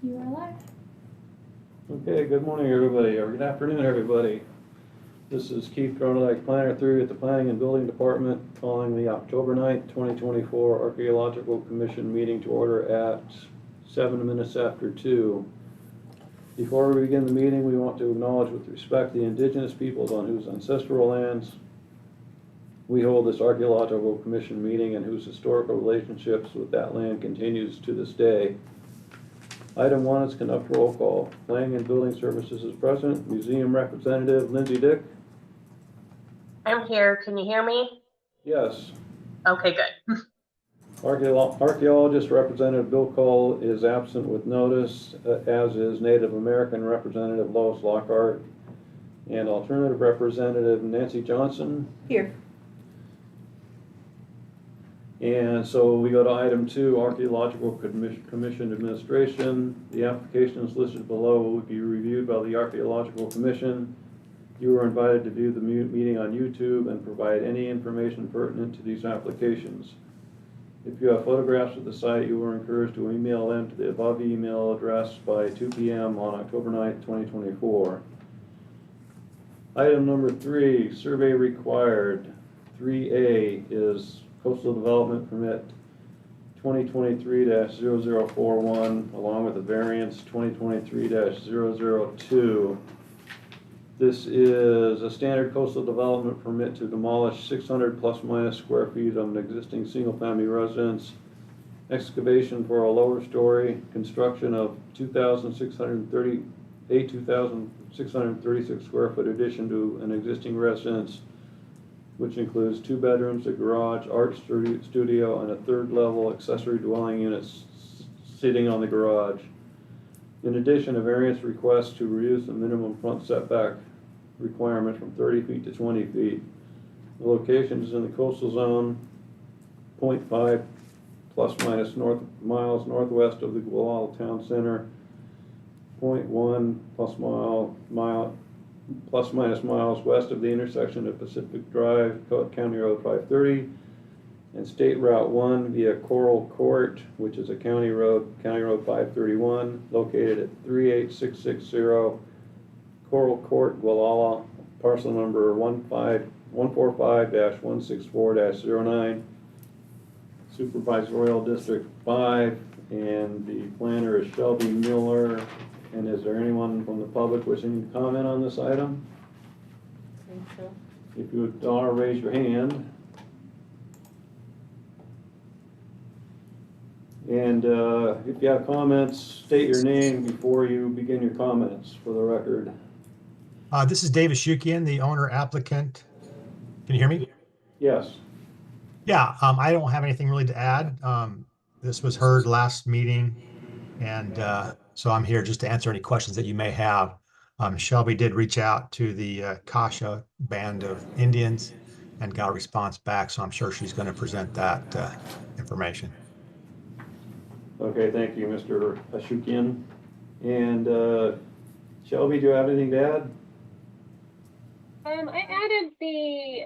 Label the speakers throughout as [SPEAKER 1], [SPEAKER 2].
[SPEAKER 1] You are live.
[SPEAKER 2] Okay, good morning, everybody, or good afternoon, everybody. This is Keith Gronelak, Planner 3 at the Planning and Building Department, calling the October 9th, 2024 Archaeological Commission meeting to order at 7 minutes after 2. Before we begin the meeting, we want to acknowledge with respect the indigenous peoples on whose ancestral lands we hold this Archaeological Commission meeting and whose historical relationships with that land continues to this day. Item 1 is conduct roll call. Planning and Building Services is present. Museum Representative Lindsay Dick.
[SPEAKER 3] I'm here. Can you hear me?
[SPEAKER 2] Yes.
[SPEAKER 3] Okay, good.
[SPEAKER 2] Archaeologist Representative Bill Cole is absent with notice, as is Native American Representative Lois Lockhart. And Alternative Representative Nancy Johnson.
[SPEAKER 1] Here.
[SPEAKER 2] And so we go to item 2, Archaeological Commission Administration. The applications listed below will be reviewed by the Archaeological Commission. You are invited to view the meeting on YouTube and provide any information pertinent to these applications. If you have photographs of the site, you are encouraged to email them to the above email address by 2 p.m. on October 9th, 2024. Item number 3, survey required. 3A is Coastal Development Permit 2023-0041, along with the variance 2023-002. This is a standard coastal development permit to demolish 600 plus minus square feet of an existing single-family residence, excavation for a lower story, construction of 2,636 square foot addition to an existing residence, which includes 2 bedrooms, a garage, art studio, and a 3rd level accessory dwelling unit sitting on the garage. In addition, a variance request to reduce the minimum front setback requirement from 30 feet to 20 feet. The location is in the coastal zone, 0.5 plus minus miles northwest of the Gualala Town Center, 0.1 plus minus miles west of the intersection of Pacific Drive, County Road 530, and State Route 1 via Coral Court, which is a County Road 531, located at 38660 Coral Court, Gualala, parcel number 145-164-09, Supervisorial District 5, and the planner is Shelby Miller. And is there anyone from the public wishing to comment on this item?
[SPEAKER 1] I think so.
[SPEAKER 2] If you would raise your hand. And if you have comments, state your name before you begin your comments for the record.
[SPEAKER 4] This is David Shukian, the owner applicant. Can you hear me?
[SPEAKER 2] Yes.
[SPEAKER 4] Yeah, I don't have anything really to add. This was heard last meeting, and so I'm here just to answer any questions that you may have. Shelby did reach out to the Kasha Band of Indians and got a response back, so I'm sure she's going to present that information.
[SPEAKER 2] Okay, thank you, Mr. Ashukian. And Shelby, do you have anything to add?
[SPEAKER 3] I added the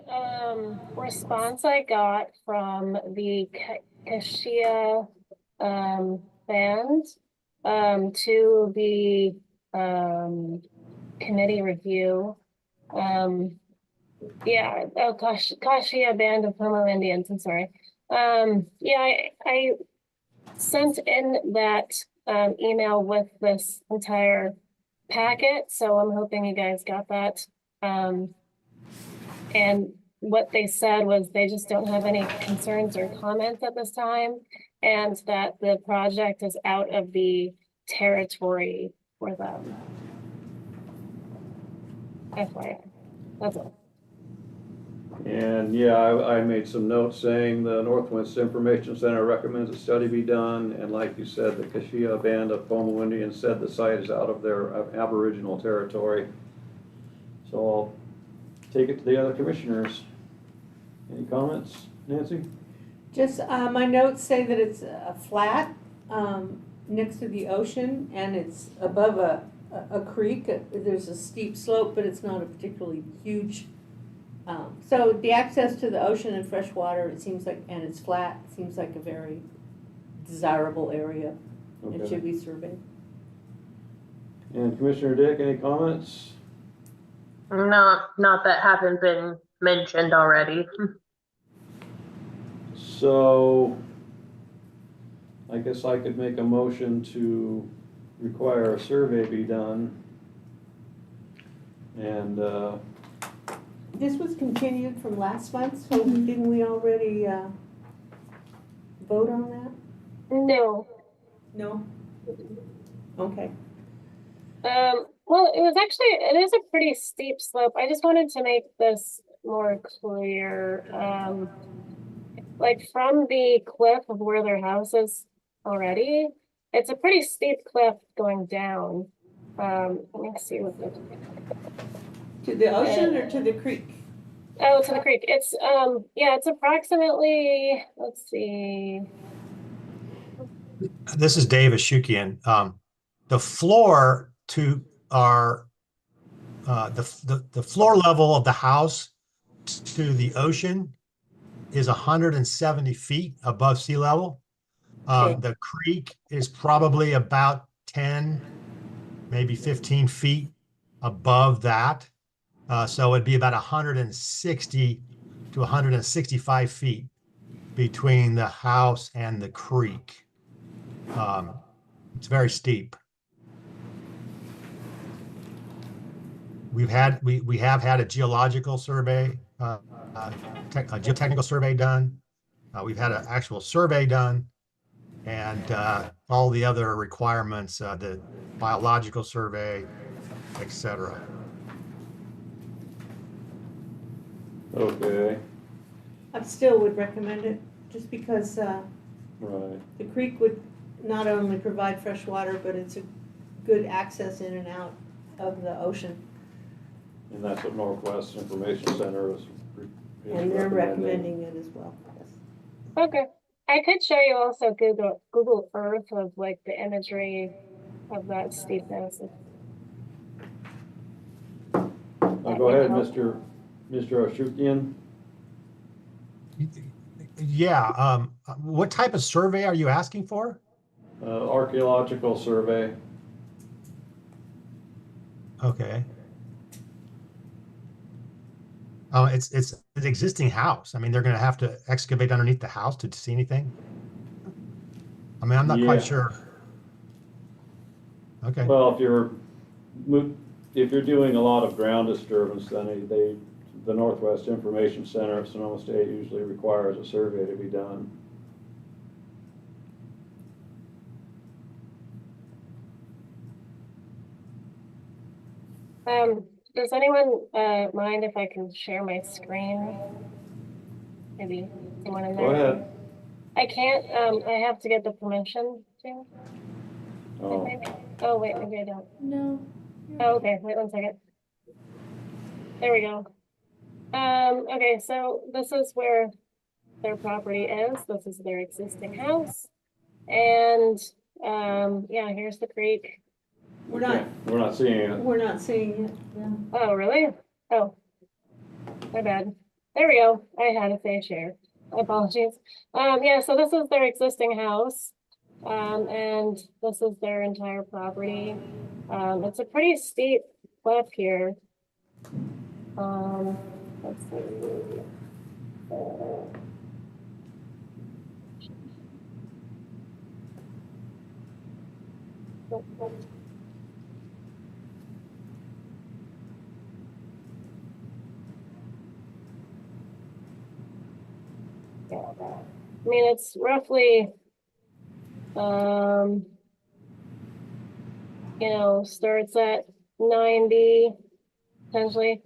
[SPEAKER 3] response I got from the Kashia band to the committee review. Yeah, oh gosh, Kashia Band of Homo Indians, I'm sorry. Yeah, I sent in that email with this entire packet, so I'm hoping you guys got that. And what they said was they just don't have any concerns or comments at this time, and that the project is out of the territory for them. FYI, that's all.
[SPEAKER 2] And yeah, I made some notes saying the Northwest Information Center recommends a study be done, and like you said, the Kashia Band of Homo Indians said the site is out of their Aboriginal territory. So I'll take it to the other commissioners. Any comments, Nancy?
[SPEAKER 1] Just my notes say that it's a flat next to the ocean, and it's above a creek. There's a steep slope, but it's not a particularly huge. So the access to the ocean and fresh water, it seems like, and it's flat, it seems like a very desirable area.
[SPEAKER 2] Okay.
[SPEAKER 1] It should be surveyed.
[SPEAKER 2] And Commissioner Dick, any comments?
[SPEAKER 5] No, not that haven't been mentioned already.
[SPEAKER 2] So I guess I could make a motion to require a survey be done. And,
[SPEAKER 1] This was continued from last month, so didn't we already, vote on that?
[SPEAKER 3] No.
[SPEAKER 1] No? Okay.
[SPEAKER 3] Well, it is a pretty steep slope. I just wanted to make this more clear. Like from the cliff of where their house is already, it's a pretty steep cliff going down. Let me see what the,
[SPEAKER 1] To the ocean or to the creek?
[SPEAKER 3] oh, to the creek. It's, yeah, it's approximately, let's see.
[SPEAKER 4] This is Dave Ashukian. The floor to our the floor level of the house to the ocean is 170 feet above sea level.
[SPEAKER 1] Okay.
[SPEAKER 4] The creek is probably about 10, maybe 15 feet above that. So it'd be about 160 to 165 feet between the house and the creek. It's very steep. We have had a geological survey, a geotechnical survey done. We've had an actual survey done, and all the other requirements, the biological survey, etc.
[SPEAKER 2] okay,
[SPEAKER 1] I still would recommend it, just because,
[SPEAKER 2] right.
[SPEAKER 1] the creek would not only provide fresh water, but it's a good access in and out of the ocean.
[SPEAKER 2] And that's what Northwest Information Center is
[SPEAKER 1] And they're recommending it as well, yes.
[SPEAKER 3] Okay. I could show you also Google Earth of like the imagery of that steepness.
[SPEAKER 2] Go ahead, Mr. Ashukian.
[SPEAKER 4] Yeah. What type of survey are you asking for?
[SPEAKER 2] Archaeological survey.
[SPEAKER 4] Okay. It's an existing house. I mean, they're going to have to excavate underneath the house to see anything. I mean, I'm not quite
[SPEAKER 2] Yeah.
[SPEAKER 4] sure. Okay.
[SPEAKER 2] Well, if you're doing a lot of ground disturbance, then the Northwest Information Center of Sonoma State usually requires a survey to be done.
[SPEAKER 3] Does anyone mind if I can share my screen? Maybe someone in there.
[SPEAKER 2] Go ahead.
[SPEAKER 3] I can't, I have to get the permission to. I
[SPEAKER 2] Oh,
[SPEAKER 3] think. Oh, wait, maybe I don't.
[SPEAKER 1] No.
[SPEAKER 3] Oh, okay, wait 1 second. There we go. Okay, so this is where their property is. This is their existing house. And, yeah, here's the creek.
[SPEAKER 1] We're not,
[SPEAKER 2] we're not seeing it.
[SPEAKER 1] we're not seeing it, no.
[SPEAKER 3] Oh, really? Oh, my bad. There we go. I had to say share. Apologies. Yeah, so this is their existing house. And this is their entire property. It's a pretty steep cliff here. Let's see. Yeah, I mean, it's roughly, starts at 90, potentially,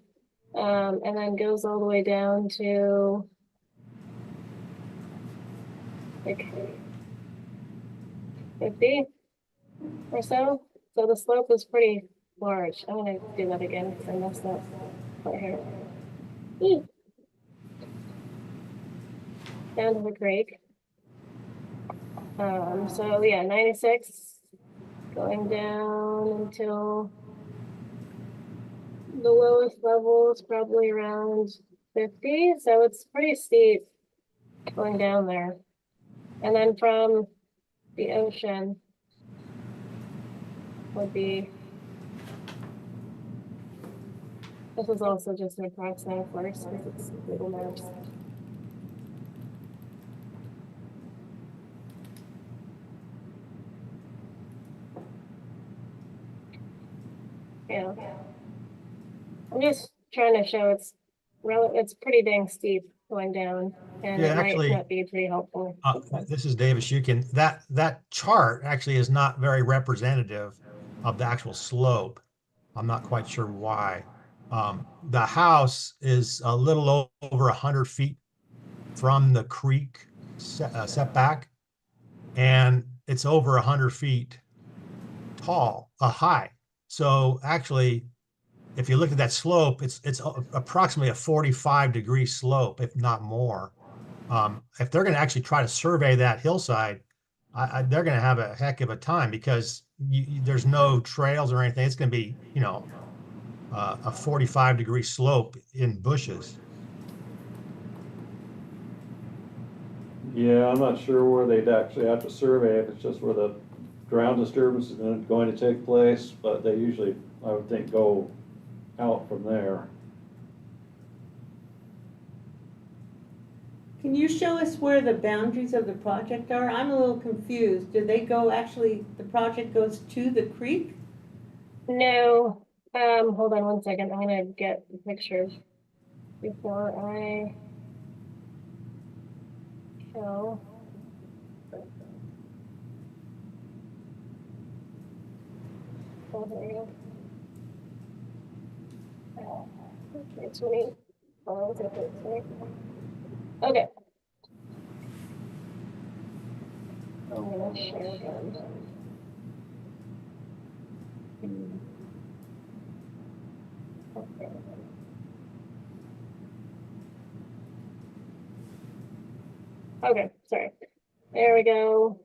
[SPEAKER 3] and then goes all the way down to like 50 or so. So the slope is pretty large. I'm gonna do that again because I messed up right here. Eee. Down to the creek. So yeah, 96 going down until the lowest level is probably around 50. So it's pretty steep going down there. And then from the ocean would be This is also just an approximate, of course, because it's Google Maps. Yeah. I'm just trying to show it's pretty dang steep going down, and
[SPEAKER 4] Yeah,
[SPEAKER 3] it might
[SPEAKER 4] actually,
[SPEAKER 3] not be pretty helpful.
[SPEAKER 4] This is Davis. That chart actually is not very representative of the actual slope. I'm not quite sure why. The house is a little over 100 feet from the creek setback, and it's over 100 feet high. So actually, if you look at that slope, it's approximately a 45-degree slope, if not more. If they're going to actually try to survey that hillside, they're going to have a heck of a time because there's no trails or anything. It's going to be, a 45-degree slope in bushes.
[SPEAKER 2] Yeah, I'm not sure where they'd actually have to survey if it's just where the ground disturbance is going to take place, but they usually, I would think, go out from there.
[SPEAKER 1] Can you show us where the boundaries of the project are? I'm a little confused. Do they go, actually, the project goes to the creek?
[SPEAKER 3] No, hold on one second. I'm gonna get the pictures before I show. Oh, there you go. Okay, 20. Oh, what's it, 20? Okay. I'm gonna share again. Okay. Okay, sorry. There we go.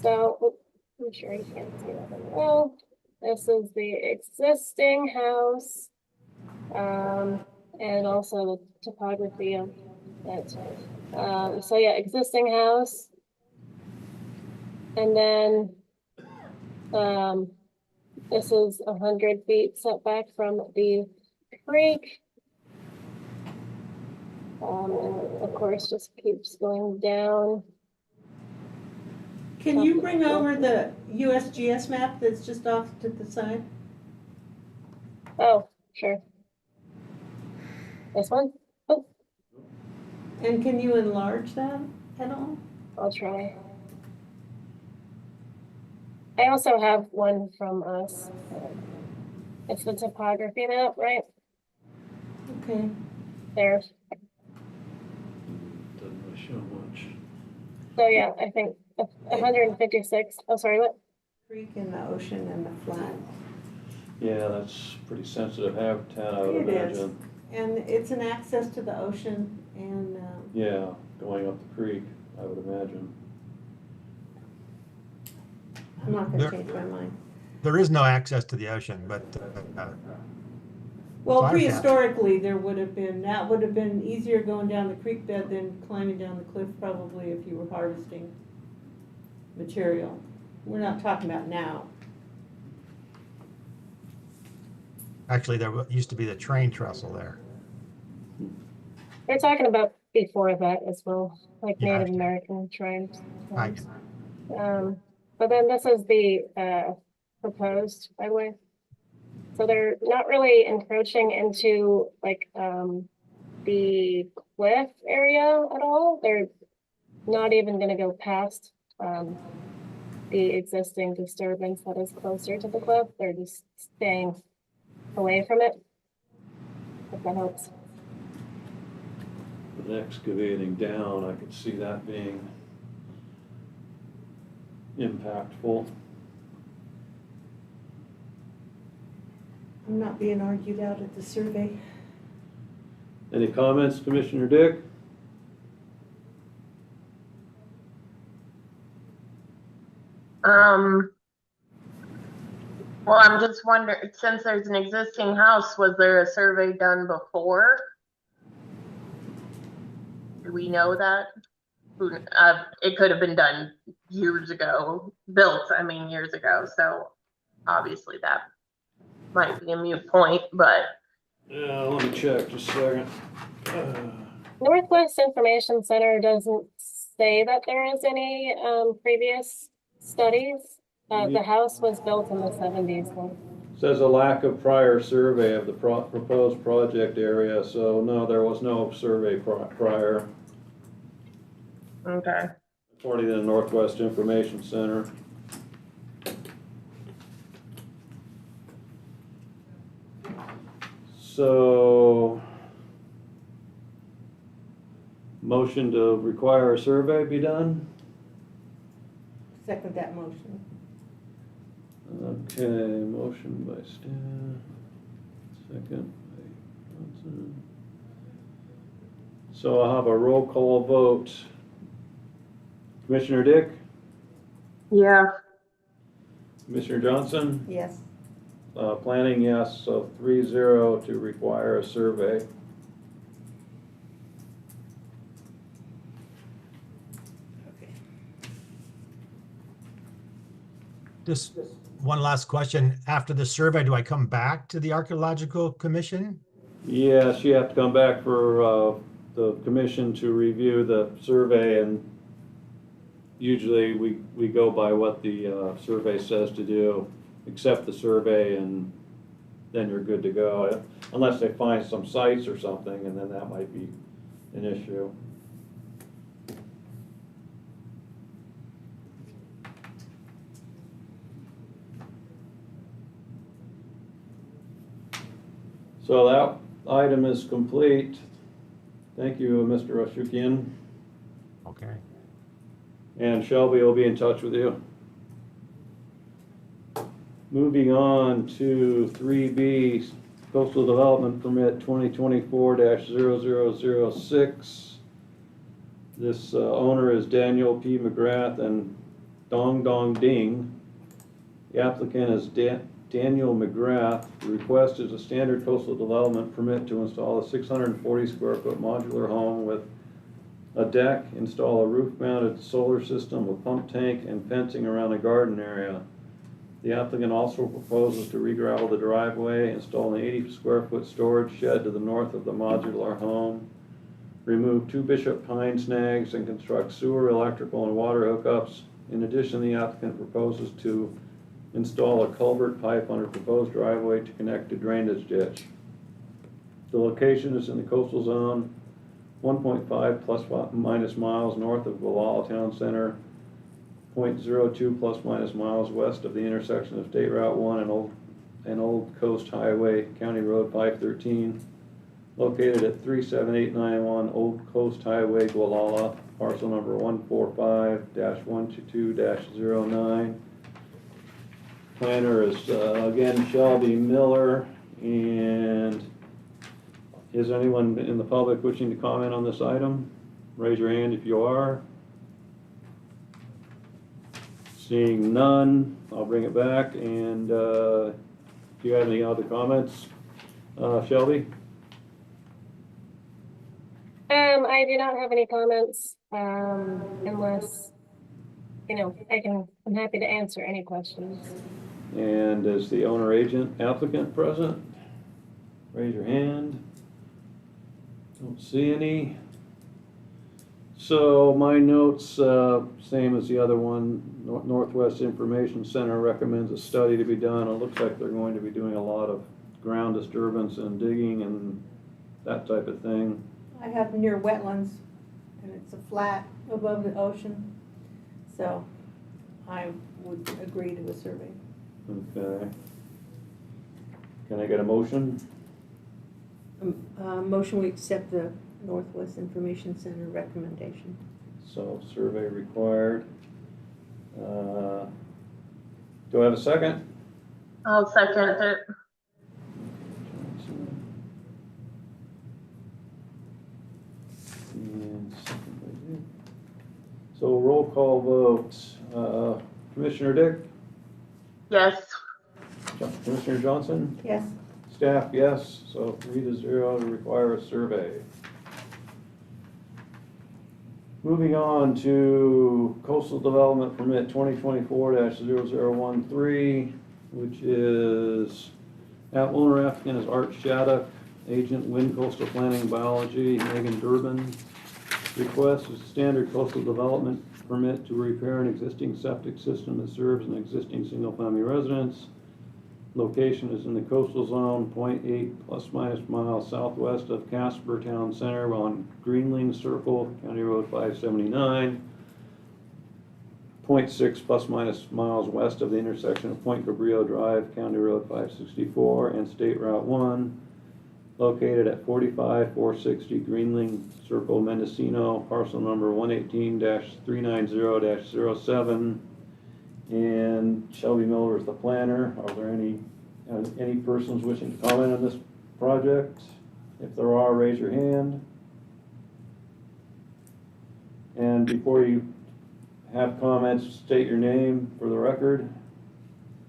[SPEAKER 3] So I'm sure you can't see that very well. This is the existing house, and also the topography of it. So yeah, existing house, and then this is 100 feet setback from the creek. And of course, just keeps going down.
[SPEAKER 1] Can you bring over the USGS map that's just off to the side?
[SPEAKER 3] Oh, sure. This one? Oh,
[SPEAKER 1] And can you enlarge that at all?
[SPEAKER 3] I'll try. I also have one from us. It's the topography map, right?
[SPEAKER 1] Okay.
[SPEAKER 3] There.
[SPEAKER 2] Doesn't really show much.
[SPEAKER 3] So yeah, I think 156. Oh, sorry, what?
[SPEAKER 1] Creek and the ocean and the flat.
[SPEAKER 2] Yeah, that's pretty sensitive habitat, I would
[SPEAKER 1] It is.
[SPEAKER 2] imagine.
[SPEAKER 1] And it's an access to the ocean and,
[SPEAKER 2] Yeah, going up the creek, I would imagine.
[SPEAKER 1] I'm not gonna change my mind.
[SPEAKER 4] There is no access to the ocean, but
[SPEAKER 1] Well,
[SPEAKER 4] Fire cat.
[SPEAKER 1] prehistorically, there would have been, that would have been easier going down the creek bed than climbing down the cliff probably if you were harvesting material. We're not talking about now.
[SPEAKER 4] actually there used to be the train trestle there.
[SPEAKER 3] They're talking about before that as well, like
[SPEAKER 4] Yeah,
[SPEAKER 3] Native
[SPEAKER 4] I-
[SPEAKER 3] American tribes.
[SPEAKER 4] I-
[SPEAKER 3] But then this is the proposed, by the way. So they're not really encroaching into like the cliff area at all. They're not even gonna go past the existing disturbance that is closer to the cliff. They're just staying away from it. If that helps.
[SPEAKER 2] With excavating down, I could see that being impactful.
[SPEAKER 1] I'm not being argued out at the survey.
[SPEAKER 2] Any comments, Commissioner Dick?
[SPEAKER 5] Well, I'm just wondering, since there's an existing house, was there a survey done before? Do we know that? it could have been done years ago, years ago. So obviously that might be a moot point, but
[SPEAKER 2] Yeah, let me check just a second.
[SPEAKER 3] Northwest Information Center doesn't say that there is any previous studies. The house was built in the 70s. So.
[SPEAKER 2] Says a lack of prior survey of the proposed project area, so no, there was no survey prior,
[SPEAKER 5] okay.
[SPEAKER 2] according to the Northwest Information Center. So, motion to require a survey be done?
[SPEAKER 1] Second that motion.
[SPEAKER 2] Okay, motion by Stan, second by Johnson. So I'll have a roll call vote. Commissioner Dick?
[SPEAKER 5] Yeah.
[SPEAKER 2] Commissioner Johnson?
[SPEAKER 1] Yes.
[SPEAKER 2] Planning, yes, so 3-0 to require a survey.
[SPEAKER 1] Okay.
[SPEAKER 4] Just one last question. After the survey, do I come back to the Archaeological Commission?
[SPEAKER 2] Yes, you have to come back for the commission to review the survey, and usually we go by what the survey says to do. Accept the survey and then you're good to go, unless they find some sites or something, and then that might be an issue. So that item is complete. Thank you, Mr. Rashukian.
[SPEAKER 4] Okay.
[SPEAKER 2] And Shelby will be in touch with you. Moving on to 3B, Coastal Development Permit 2024-0006. This owner is Daniel P. McGrath and Dong Dong Ding. The applicant is Daniel McGrath. The request is a standard coastal development permit to install a 640 square foot modular home with a deck, install a roof mounted solar system, a pump tank, and fencing around a garden area. The applicant also proposes to re-gravel the driveway, install an 80 square foot storage shed to the north of the modular home, remove 2 Bishop Pine snags, and construct sewer, electrical, and water hookups. In addition, the applicant proposes to install a culvert pipe under proposed driveway to connect to drainage ditch. The location is in the coastal zone, 1.5 plus minus miles north of Gualala Town Center, 0.02 plus minus miles west of the intersection of State Route 1 and Old Coast Highway, County Road 513, located at 37891 Old Coast Highway, Gualala, parcel number 145-122-09. Planner is again Shelby Miller. And is anyone in the public wishing to comment on this item? Raise your hand if you are. Seeing none, I'll bring it back. And do you have any other comments, Shelby?
[SPEAKER 3] I do not have any comments, unless, I'm happy to answer any questions.
[SPEAKER 2] And is the owner agent applicant present? Raise your hand. Don't see any. So my notes, same as the other one, Northwest Information Center recommends a study to be done. It looks like they're going to be doing a lot of ground disturbance and digging and that type of thing.
[SPEAKER 1] I have near wetlands, and it's a flat above the ocean, so I would agree to a survey.
[SPEAKER 2] Okay. Can I get a motion?
[SPEAKER 1] Motion, we accept the Northwest Information Center recommendation.
[SPEAKER 2] So survey required. Do I have a second?
[SPEAKER 5] I'll second it.
[SPEAKER 2] And second by Dick. So roll call vote. Commissioner Dick?
[SPEAKER 5] Yes.
[SPEAKER 2] Commissioner Johnson?
[SPEAKER 1] Yes.
[SPEAKER 2] Staff, yes. So 3-0 to require a survey. Moving on to coastal development permit 2024-0013, which is owner applicant is Art Shattuck, agent Wind Coastal Planning and Biology, Megan Durbin. Request is a standard coastal development permit to repair an existing septic system that serves an existing single-family residence. Location is in the coastal zone, 0.8 plus minus miles southwest of Casper Town Center on Greenling Circle, County Road 579. 0.6 plus minus miles west of the intersection of Point Cabrillo Drive, County Road 564, and State Route 1. Located at 45460 Greenling Circle, Mendocino, parcel number 118-390-07. And Shelby Miller is the planner. Are there any persons wishing to comment on this project? If there are, raise your hand. And before you have comments, state your name for the record.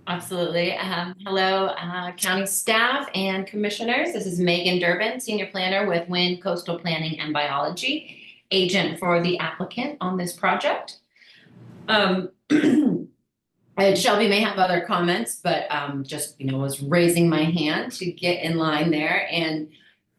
[SPEAKER 6] Absolutely. Hello, county staff and commissioners. This is Megan Durbin, senior planner with Wind Coastal Planning and Biology, agent for the applicant on this project. Shelby may have other comments, but just was raising my hand to get in line there, and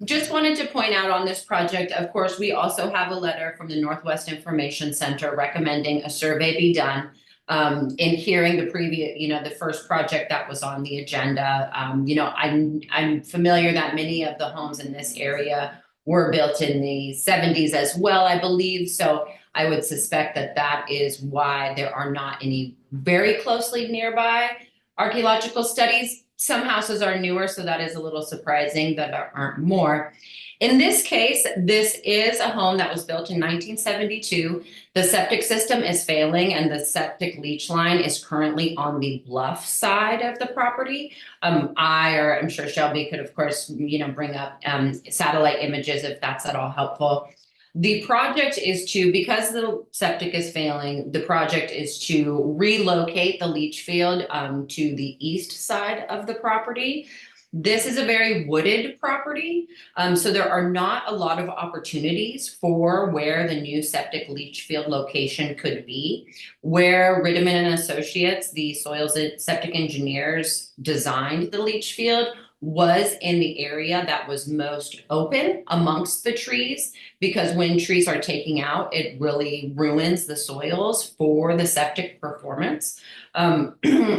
[SPEAKER 6] just wanted to point out on this project, of course, we also have a letter from the Northwest Information Center recommending a survey be done. In hearing the previous, the first project that was on the agenda, I'm familiar that many of the homes in this area were built in the 70s as well, I believe. So I would suspect that that is why there are not any very closely nearby archaeological studies. Some houses are newer, so that is a little surprising that there aren't more. In this case, this is a home that was built in 1972. The septic system is failing and the septic leach line is currently on the bluff side of the property. I'm sure Shelby could, of course, bring up satellite images if that's at all helpful. The project is because the septic is failing, the project is to relocate the leach field to the east side of the property. This is a very wooded property, so there are not a lot of opportunities for where the new septic leach field location could be. Where Rittiman and Associates, the soils and septic engineers, designed the leach field was in the area that was most open amongst the trees, because when trees are taking out, it really ruins the soils for the septic performance.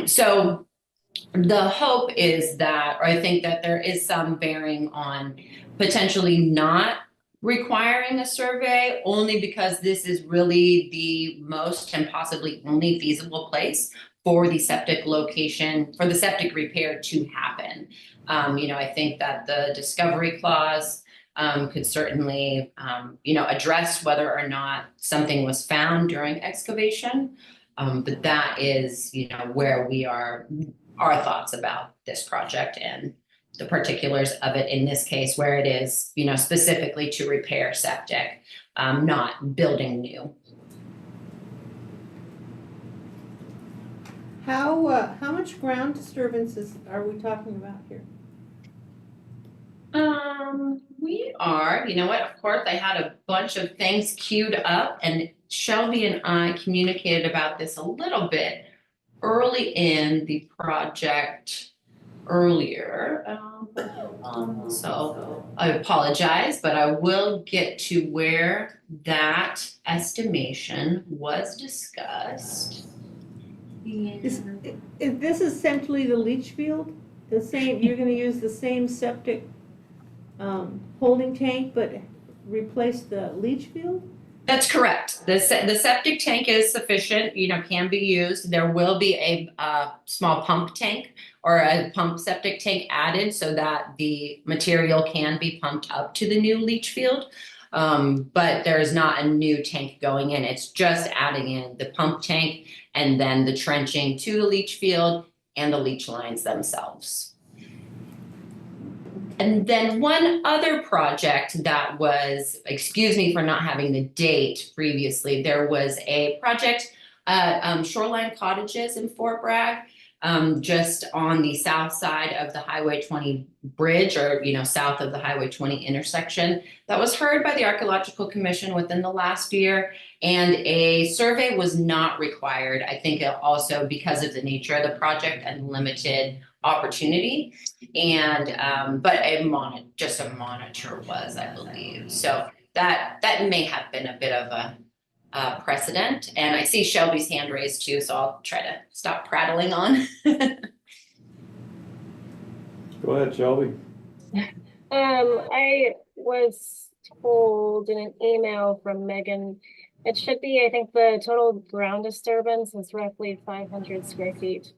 [SPEAKER 6] So the hope is that, or I think that there is some bearing on potentially not requiring a survey, only because this is really the most and possibly only feasible place for the septic location, for the septic repair to happen. I think that the discovery clause could certainly, address whether or not something was found during excavation. But that is, where we are, our thoughts about this project and the particulars of it in this case, where it is, specifically to repair septic, not building new.
[SPEAKER 1] How much ground disturbances are we talking about here?
[SPEAKER 6] We are, of course, I had a bunch of things queued up, and Shelby and I communicated about this a little bit early in the project earlier. So I apologize, but I will get to where that estimation was discussed.
[SPEAKER 1] This is essentially the leach field? The same, you're gonna use the same septic holding tank, but replace the leach field?
[SPEAKER 6] That's correct. The septic tank is sufficient, can be used. There will be a small pump tank or a pump septic tank added so that the material can be pumped up to the new leach field. But there is not a new tank going in. It's just adding in the pump tank and then the trenching to the leach field and the leach lines themselves. And then one other project that was, excuse me for not having the date previously, there was a project, Shoreline Cottages in Fort Bragg. just on the south side of the Highway 20 bridge, or, south of the Highway 20 intersection. That was heard by the Archaeological Commission within the last year, and a survey was not required. I think also because of the nature of the project and limited opportunity. And but just a monitor was, I believe. So that may have been a bit of a precedent. And I see Shelby's hand raised too, so I'll try to stop prattling on.
[SPEAKER 2] Go ahead, Shelby.
[SPEAKER 3] I was told in an email from Megan, it should be, I think the total ground disturbance is roughly 500 square feet.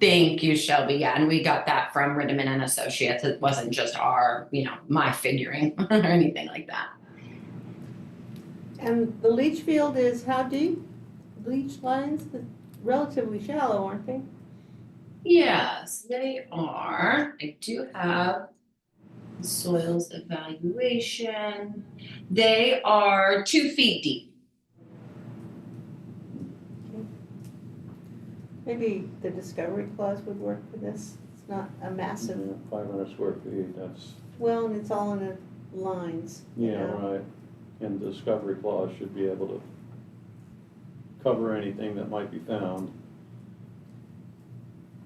[SPEAKER 6] Thank you, Shelby. Yeah, and we got that from Rittiman and Associates. It wasn't just our, my figuring or anything like that.
[SPEAKER 1] And the leach field is how deep? Leach lines, relatively shallow, aren't they?
[SPEAKER 6] Yes, they are. I do have soils evaluation. They are 2 feet deep.
[SPEAKER 1] Maybe the discovery clause would work for this. It's not a massive,
[SPEAKER 2] 500 square feet, that's,
[SPEAKER 1] well, and it's all in the lines. you
[SPEAKER 2] yeah,
[SPEAKER 1] know.
[SPEAKER 2] right. And the discovery clause should be able to cover anything that might be found.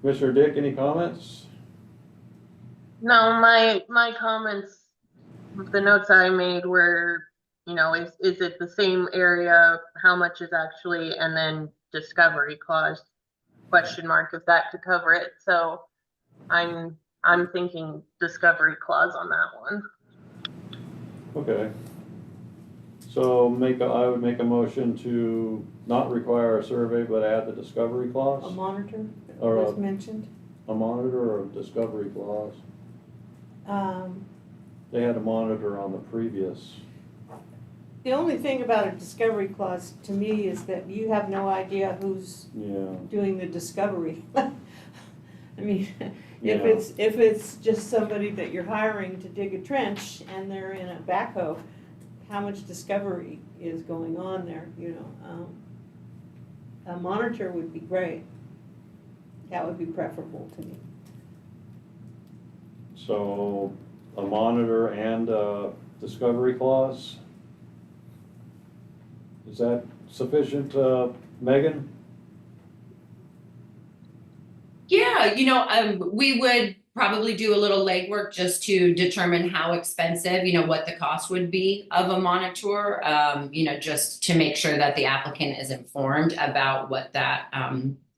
[SPEAKER 2] Commissioner Dick, any comments?
[SPEAKER 5] No, my comments, the notes I made were, is it the same area? How much is actually, and then discovery clause, question mark, if that could cover it. So I'm thinking discovery clause on that one.
[SPEAKER 2] Okay. So I would make a motion to not require a survey, but add the discovery
[SPEAKER 1] A
[SPEAKER 2] clause?
[SPEAKER 1] monitor
[SPEAKER 2] Or
[SPEAKER 1] was
[SPEAKER 2] a-
[SPEAKER 1] mentioned.
[SPEAKER 2] A monitor or a discovery clause?
[SPEAKER 1] Um,
[SPEAKER 2] They had a monitor on the previous.
[SPEAKER 1] The only thing about a discovery clause to me is that you have no idea who's
[SPEAKER 2] Yeah,
[SPEAKER 1] doing the discovery. I mean,
[SPEAKER 2] Yeah.
[SPEAKER 1] if it's just somebody that you're hiring to dig a trench and they're in a backhoe, how much discovery is going on there, A monitor would be great. That would be preferable to me.
[SPEAKER 2] so a monitor and a discovery clause? Is that sufficient, Megan?
[SPEAKER 6] Yeah, we would probably do a little legwork just to determine how expensive, what the cost would be of a monitor, just to make sure that the applicant is informed about what that,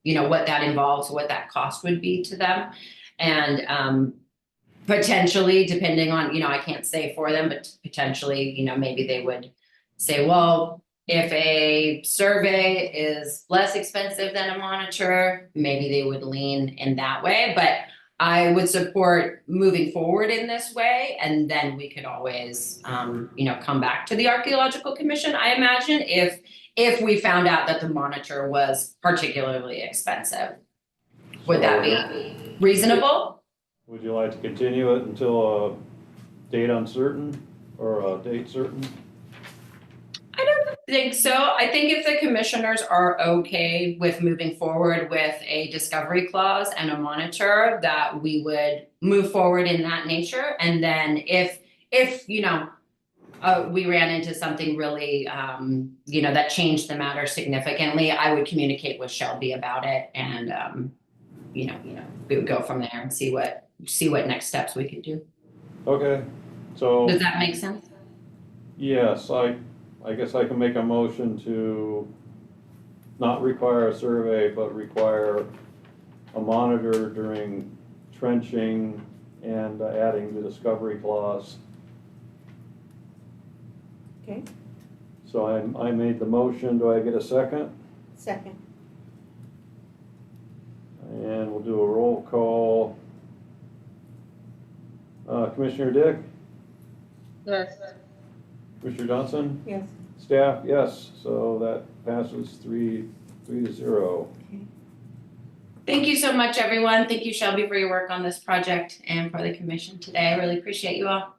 [SPEAKER 6] what that involves, what that cost would be to them. And potentially, depending on, I can't say for them, but potentially, maybe they would say, well, if a survey is less expensive than a monitor, maybe they would lean in that way. But I would support moving forward in this way, and then we could always, come back to the Archaeological Commission, I imagine, if we found out that the monitor was particularly expensive. Would that be reasonable?
[SPEAKER 2] Would you like to continue it until a date uncertain or a date certain?
[SPEAKER 6] I don't think so. I think if the commissioners are okay with moving forward with a discovery clause and a monitor, that we would move forward in that nature. And then if we ran into something really, that changed the matter significantly, I would communicate with Shelby about it, and we would go from there and see what next steps we could do.
[SPEAKER 2] Okay, so.
[SPEAKER 6] Does that make sense?
[SPEAKER 2] Yes, I guess I can make a motion to not require a survey, but require a monitor during trenching and adding the discovery clause.
[SPEAKER 1] Okay,
[SPEAKER 2] So I made the motion. Do I get a second?
[SPEAKER 1] second.
[SPEAKER 2] And we'll do a roll call. Commissioner Dick?
[SPEAKER 5] Yes.
[SPEAKER 2] Commissioner Johnson?
[SPEAKER 1] Yes.
[SPEAKER 2] Staff, yes. So that passes 3-0.
[SPEAKER 6] Thank you so much, everyone. Thank you, Shelby, for your work on this project and for the commission today. I really appreciate you all.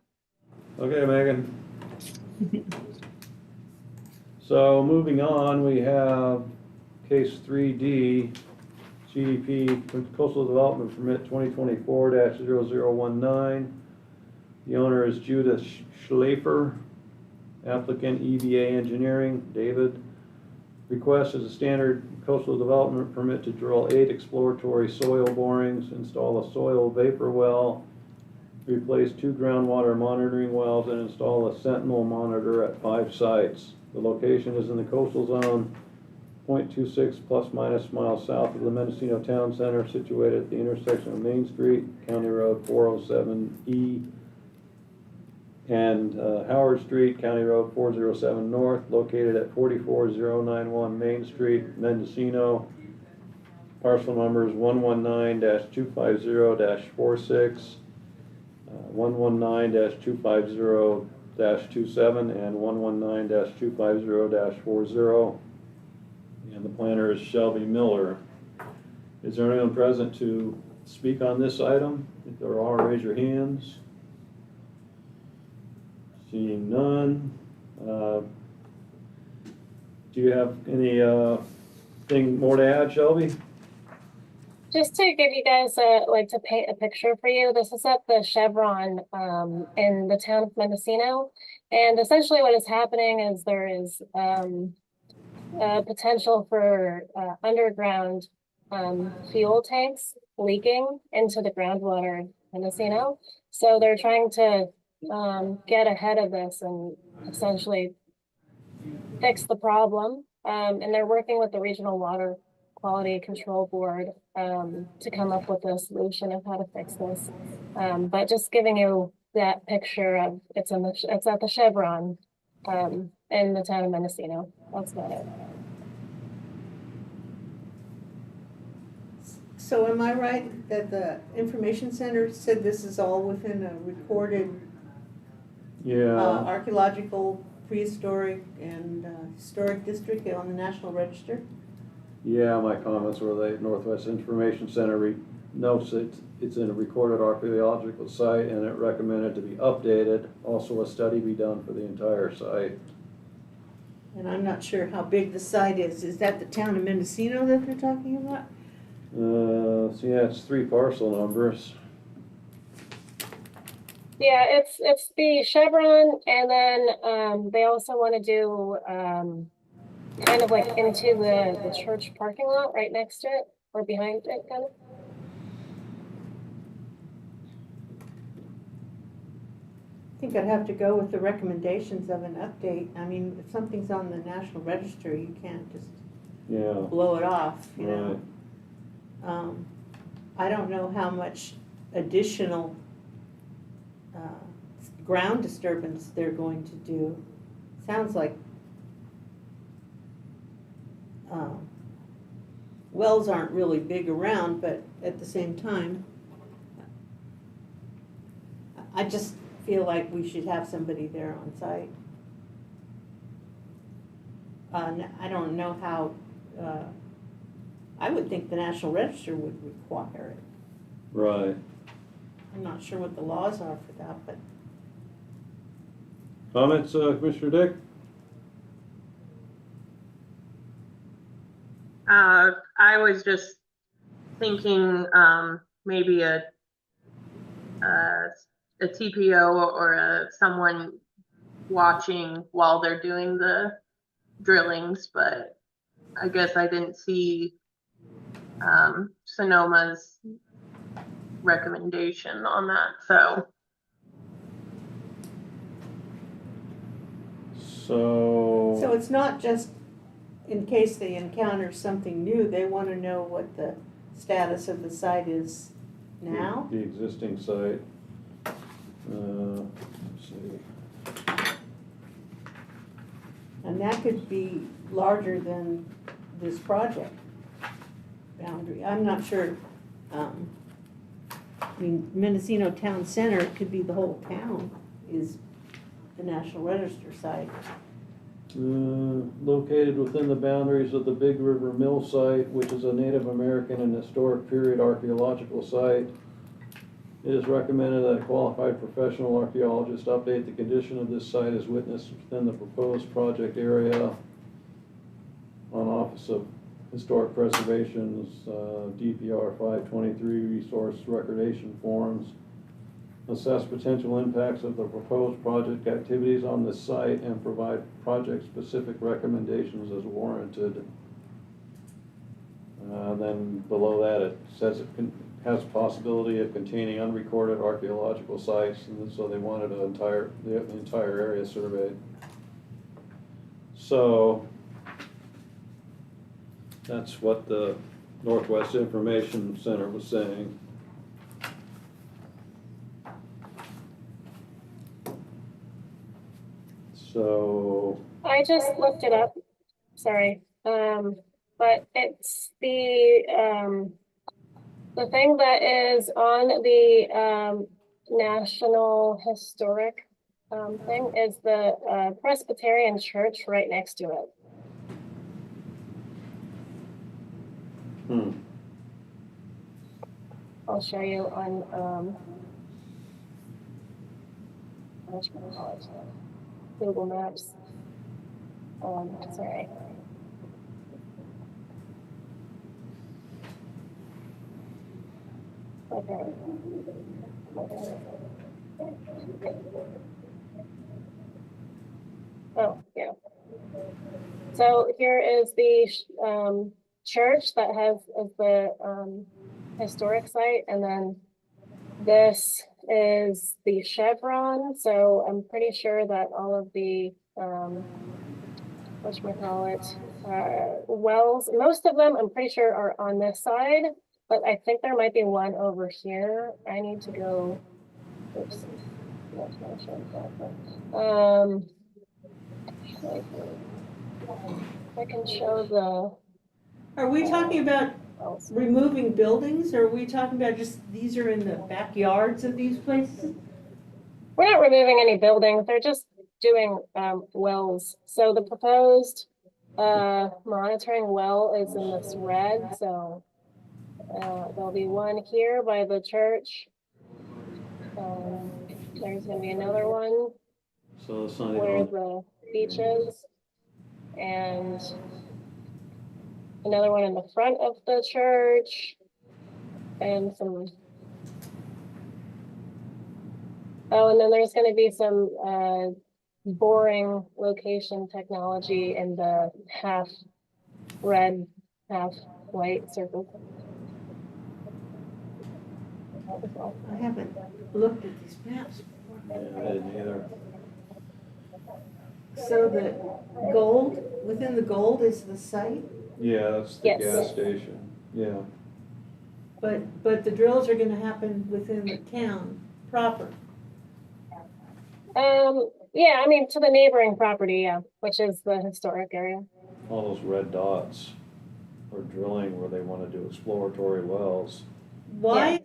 [SPEAKER 2] Okay, Megan. So moving on, we have case 3D, CDP Coastal Development Permit 2024-0019. The owner is Judith Schlafer. Applicant EVA Engineering, David. Request is a standard coastal development permit to drill 8 exploratory soil borings, install a soil vapor well, replace 2 groundwater monitoring wells, and install a sentinel monitor at 5 sites. The location is in the coastal zone, 0.26 plus minus miles south of the Mendocino Town Center, situated at the intersection of Main Street, County Road 407E, and Howard Street, County Road 407 North, located at 44091 Main Street, Mendocino. Parcel numbers 119-250-46, 119-250-27, and 119-250-40. And the planner is Shelby Miller. Is there anyone present to speak on this item? If there are, raise your hands. Seeing none. Do you have any thing more to add, Shelby?
[SPEAKER 3] Just to give you guys to paint a picture for you, this is at the Chevron in the town of Mendocino. And essentially what is happening is there is potential for underground fuel tanks leaking into the groundwater in Mendocino. So they're trying to get ahead of this and essentially fix the problem. And they're working with the Regional Water Quality Control Board to come up with a solution of how to fix this. But just giving you that picture of it's at the Chevron in the town of Mendocino. That's about it.
[SPEAKER 1] So am I right that the information center said this is all within a recorded
[SPEAKER 2] Yeah.
[SPEAKER 1] archaeological, prehistoric, and historic district on the National Register?
[SPEAKER 2] Yeah, my comments were the Northwest Information Center notes that it's in a recorded archaeological site and it recommended to be updated. Also a study be done for the entire site.
[SPEAKER 1] And I'm not sure how big the site is. Is that the town of Mendocino that they're talking about?
[SPEAKER 2] So yeah, it's 3 parcel numbers.
[SPEAKER 3] Yeah, it's the Chevron, and then they also want to do kind of like into the church parking lot right next to it or behind it, kind of.
[SPEAKER 1] I think I'd have to go with the recommendations of an update. I mean, if something's on the National Register, you can't just
[SPEAKER 2] Yeah.
[SPEAKER 1] blow it off, you
[SPEAKER 2] Right.
[SPEAKER 1] know? I don't know how much additional ground disturbance they're going to do. Sounds like wells aren't really big around, but at the same time, I just feel like we should have somebody there on site. I don't know how, I would think the National Register would require it.
[SPEAKER 2] Right.
[SPEAKER 1] I'm not sure what the laws are for that, but
[SPEAKER 2] Comments, Commissioner Dick?
[SPEAKER 5] I was just thinking maybe a TPO or someone watching while they're doing the drillings, but I guess I didn't see Sonoma's recommendation on that, so.
[SPEAKER 1] so it's not just in case they encounter something new, they want to know what the status of the site is now?
[SPEAKER 2] The existing site. Let's see.
[SPEAKER 1] And that could be larger than this project boundary. I'm not sure. I mean, Mendocino Town Center, it could be the whole town is the National Register site.
[SPEAKER 2] Located within the boundaries of the Big River Mill site, which is a Native American and historic period archaeological site. It is recommended that a qualified professional archaeologist update the condition of this site as witnessed within the proposed project area on Office of Historic Preservation's DPR 523 resource recordation forms. Assess potential impacts of the proposed project activities on the site and provide project-specific recommendations as warranted. Then below that, it says it has possibility of containing unrecorded archaeological sites, and so they wanted the entire area surveyed. So that's what the Northwest Information Center was saying. So,
[SPEAKER 3] I just looked it up, sorry, but it's the thing that is on the National Historic thing is the Presbyterian Church right next to it. I'll show you on what you call it, Google Maps. Sorry. Okay. Oh, yeah. So here is the church that has the historic site, and then this is the chevron. So I'm pretty sure that all of the whatchamacallit, wells, most of them I'm pretty sure are on this side, but I think there might be one over here. I need to go, oops. I can show the.
[SPEAKER 1] Are we talking about
[SPEAKER 3] wells.
[SPEAKER 1] removing buildings, or are we talking about just, these are in the backyards of these places?
[SPEAKER 3] We're not removing any buildings, they're just doing wells. So the proposed monitoring well is in this red, so there'll be one here by the church. There's gonna be another one
[SPEAKER 2] so it's not
[SPEAKER 3] where
[SPEAKER 2] even,
[SPEAKER 3] the beach is, and another one in the front of the church, and some. Oh, and then there's gonna be some boring location technology in the half red, half white circle.
[SPEAKER 1] I haven't looked at these maps
[SPEAKER 2] yeah,
[SPEAKER 1] before.
[SPEAKER 2] I didn't either.
[SPEAKER 1] So the gold, within the gold is the site,
[SPEAKER 2] Yeah, that's the
[SPEAKER 3] Yes.
[SPEAKER 2] gas station, yeah.
[SPEAKER 1] but the drills are gonna happen within the town proper.
[SPEAKER 3] Yeah, I mean, to the neighboring property, yeah, which is the historic area.
[SPEAKER 2] All those red dots are drilling where they want to do exploratory wells.
[SPEAKER 1] Why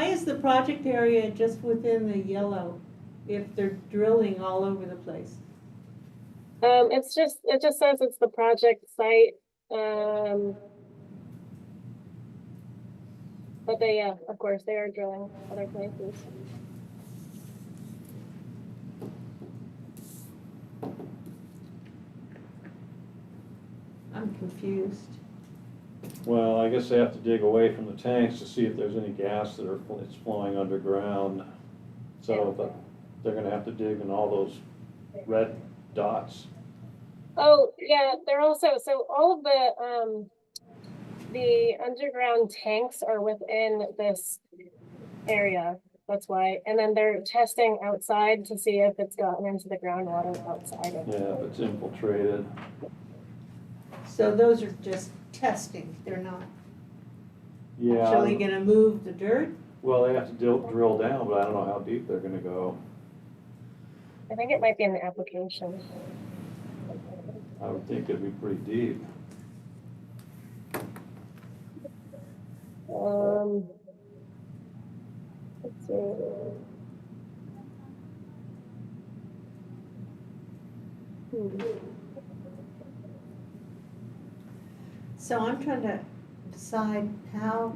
[SPEAKER 1] is the project area just within the yellow if they're drilling all over the place?
[SPEAKER 3] It just says it's the project site. But they, yeah, of course, they are drilling other places.
[SPEAKER 1] I'm confused.
[SPEAKER 2] Well, I guess they have to dig away from the tanks to see if there's any gas it's flowing underground. So they're gonna have to dig in all those red dots.
[SPEAKER 3] Oh, yeah, they're also, so all of the underground tanks are within this area. That's why, and then they're testing outside to see if it's gotten into the groundwater outside of it.
[SPEAKER 2] Yeah, if it's infiltrated.
[SPEAKER 1] So those are just testing, they're not
[SPEAKER 2] Yeah.
[SPEAKER 1] actually gonna move the dirt?
[SPEAKER 2] Well, they have to drill down, but I don't know how deep they're gonna go.
[SPEAKER 3] I think it might be in the application.
[SPEAKER 2] I would think it'd be pretty deep.
[SPEAKER 3] Let's see.
[SPEAKER 1] So I'm trying to decide how,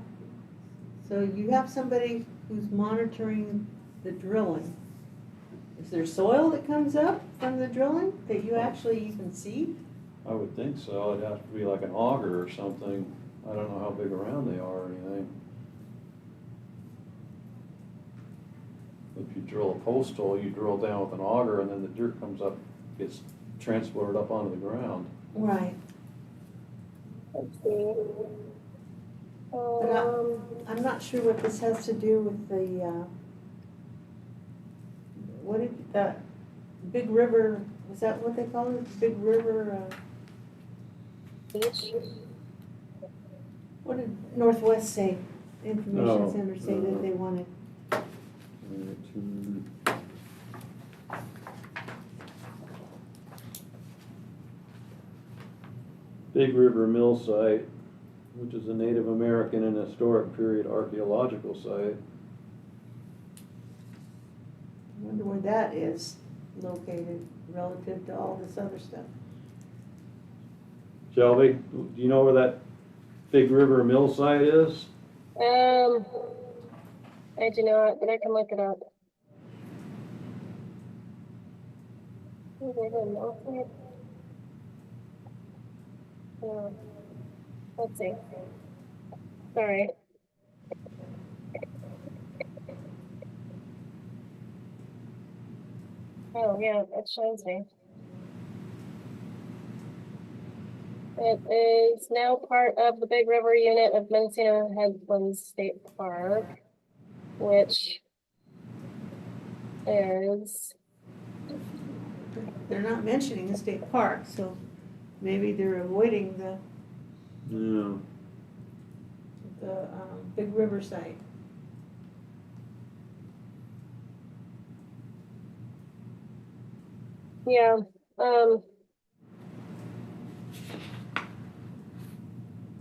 [SPEAKER 1] so you have somebody who's monitoring the drilling. Is there soil that comes up from the drilling that you actually even see?
[SPEAKER 2] I would think so. It'd have to be like an auger or something. I don't know how big around they are or anything. If you drill a post hole, you drill down with an auger and then the dirt comes up, gets transported up onto the ground.
[SPEAKER 1] Right.
[SPEAKER 3] Let's see.
[SPEAKER 1] I'm not sure what this has to do with the, what did, the Big River, was that what they call it? Big River,
[SPEAKER 3] Beach.
[SPEAKER 1] what did Northwest say? Information
[SPEAKER 2] Oh,
[SPEAKER 1] Center say that they wanted.
[SPEAKER 2] Big River Mill Site, which is a Native American and historic period archaeological site.
[SPEAKER 1] I wonder where that is located relative to all this other stuff.
[SPEAKER 2] Shelby, do you know where that Big River Mill site is?
[SPEAKER 3] I do not, but I can look it up. Let's see. Sorry. Oh, yeah, it shows me. It is now part of the Big River unit of Mendocino Headlands State Park, which is,
[SPEAKER 1] They're not mentioning the state park, so maybe they're avoiding the
[SPEAKER 2] Yeah.
[SPEAKER 1] Big River site.
[SPEAKER 3] yeah,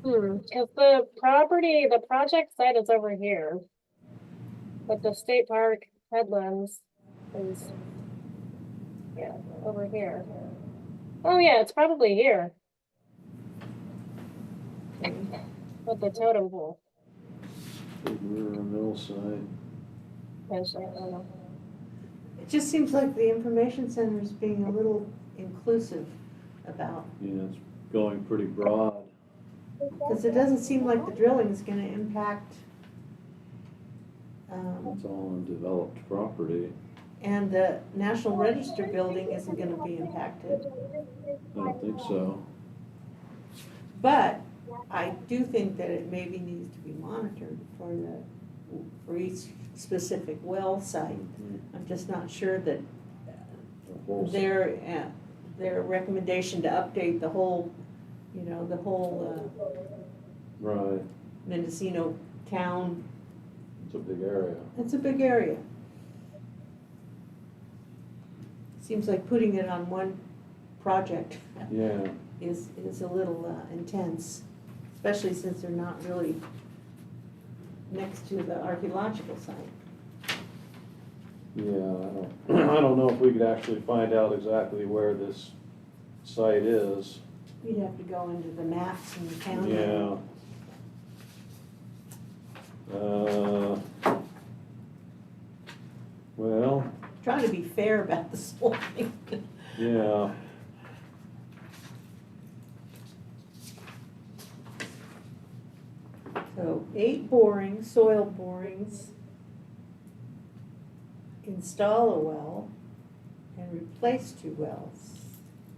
[SPEAKER 3] because the project site is over here. But the state park headlands is, yeah, over here. Oh yeah, it's probably here. With the totem pole.
[SPEAKER 2] Big River Mill site.
[SPEAKER 3] Actually, I don't know.
[SPEAKER 1] It just seems like the information center is being a little inclusive about,
[SPEAKER 2] Yeah, it's going pretty broad.
[SPEAKER 1] because it doesn't seem like the drilling is gonna impact,
[SPEAKER 2] It's all on developed property.
[SPEAKER 1] and the National Register building isn't gonna be impacted.
[SPEAKER 2] I don't think so.
[SPEAKER 1] But I do think that it maybe needs to be monitored for each specific well site. I'm just not sure that
[SPEAKER 2] The whole
[SPEAKER 1] their recommendation to update the whole, the whole
[SPEAKER 2] Right,
[SPEAKER 1] Mendocino town,
[SPEAKER 2] it's a big area.
[SPEAKER 1] it's a big area. Seems like putting it on one project
[SPEAKER 2] Yeah,
[SPEAKER 1] is a little intense, especially since they're not really next to the archaeological site.
[SPEAKER 2] yeah, I don't know if we could actually find out exactly where this site is.
[SPEAKER 1] You'd have to go into the maps and the county.
[SPEAKER 2] Yeah. Well,
[SPEAKER 1] Trying to be fair about this whole thing.
[SPEAKER 2] yeah.
[SPEAKER 1] So 8 borings, soil borings, install a well, and replace 2 wells.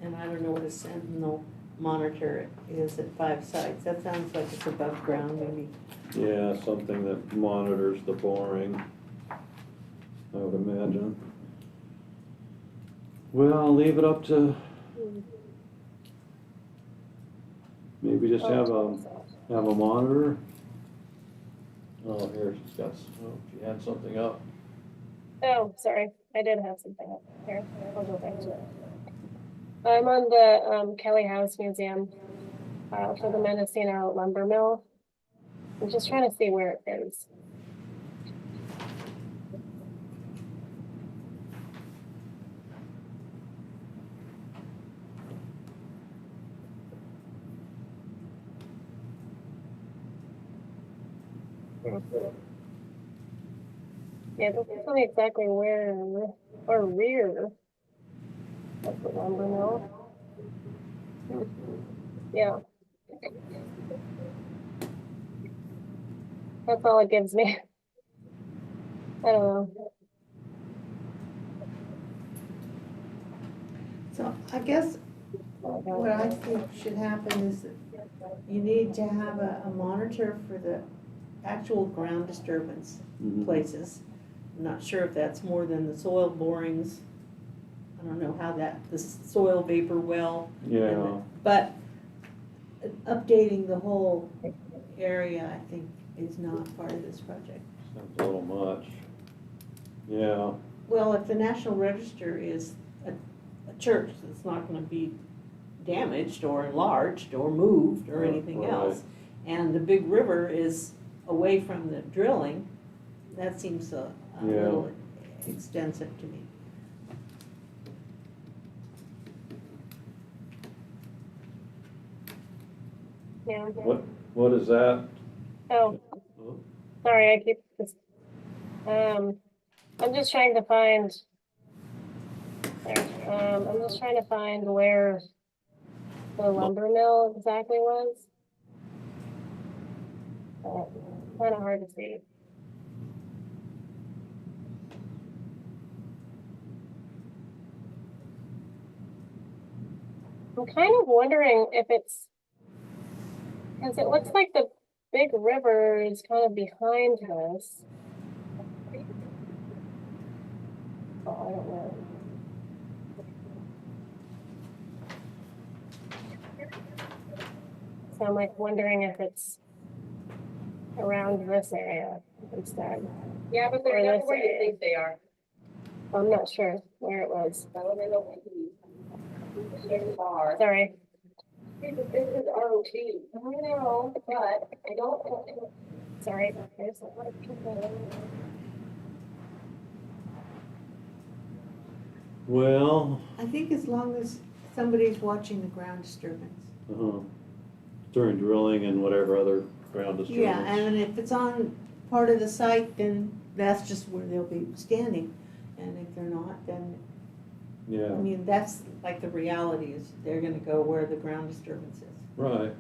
[SPEAKER 1] And I don't know what a sentinel monitor is at 5 sites. That sounds like it's above ground, maybe.
[SPEAKER 2] Yeah, something that monitors the boring, I would imagine. Well, I'll leave it up to, maybe just have a monitor. Oh, here, she had something up.
[SPEAKER 3] Oh, sorry, I did have something up here. I'll go back to it. I'm on the Kelly House Museum for the Mendocino Lumber Mill. I'm just trying to see where it is. Yeah, it doesn't tell me exactly where or rear of the lumber mill. Yeah. That's all it gives me. I don't know.
[SPEAKER 1] So I guess what I think should happen is that you need to have a monitor for the actual ground disturbance
[SPEAKER 2] Mhm.
[SPEAKER 1] places. I'm not sure if that's more than the soil borings. I don't know how the soil vapor well.
[SPEAKER 2] Yeah,
[SPEAKER 1] But updating the whole area, I think, is not part of this project.
[SPEAKER 2] sounds a little much. Yeah,
[SPEAKER 1] Well, if the National Register is a church that's not gonna be damaged or enlarged or moved or anything
[SPEAKER 2] Right.
[SPEAKER 1] else, and the big river is away from the drilling, that seems a
[SPEAKER 2] Yeah.
[SPEAKER 1] little extensive to me.
[SPEAKER 3] Yeah.
[SPEAKER 2] what is that?
[SPEAKER 3] Oh, sorry, I keep this. I'm just trying to find. I'm just trying to find where the lumber mill exactly was. Kind of hard to see. I'm kind of wondering if it's, because it looks like the big river is kind of behind this. Oh, I don't know. So I'm like wondering if it's around this area instead.
[SPEAKER 6] Yeah, but
[SPEAKER 3] Or
[SPEAKER 6] they're
[SPEAKER 3] this
[SPEAKER 6] not where you
[SPEAKER 3] area.
[SPEAKER 6] think they are.
[SPEAKER 3] I'm not sure where it was.
[SPEAKER 6] They are.
[SPEAKER 3] Sorry.
[SPEAKER 6] This is ROT.
[SPEAKER 3] I know, but I don't. Sorry, there's a lot of people.
[SPEAKER 2] Well,
[SPEAKER 1] I think as long as somebody's watching the ground disturbance.
[SPEAKER 2] during drilling and whatever other ground disturbance.
[SPEAKER 1] Yeah, and if it's on part of the site, then that's just where they'll be standing. And if they're not, then, I
[SPEAKER 2] Yeah,
[SPEAKER 1] mean, that's like the reality is they're gonna go where the ground disturbance is.
[SPEAKER 2] right.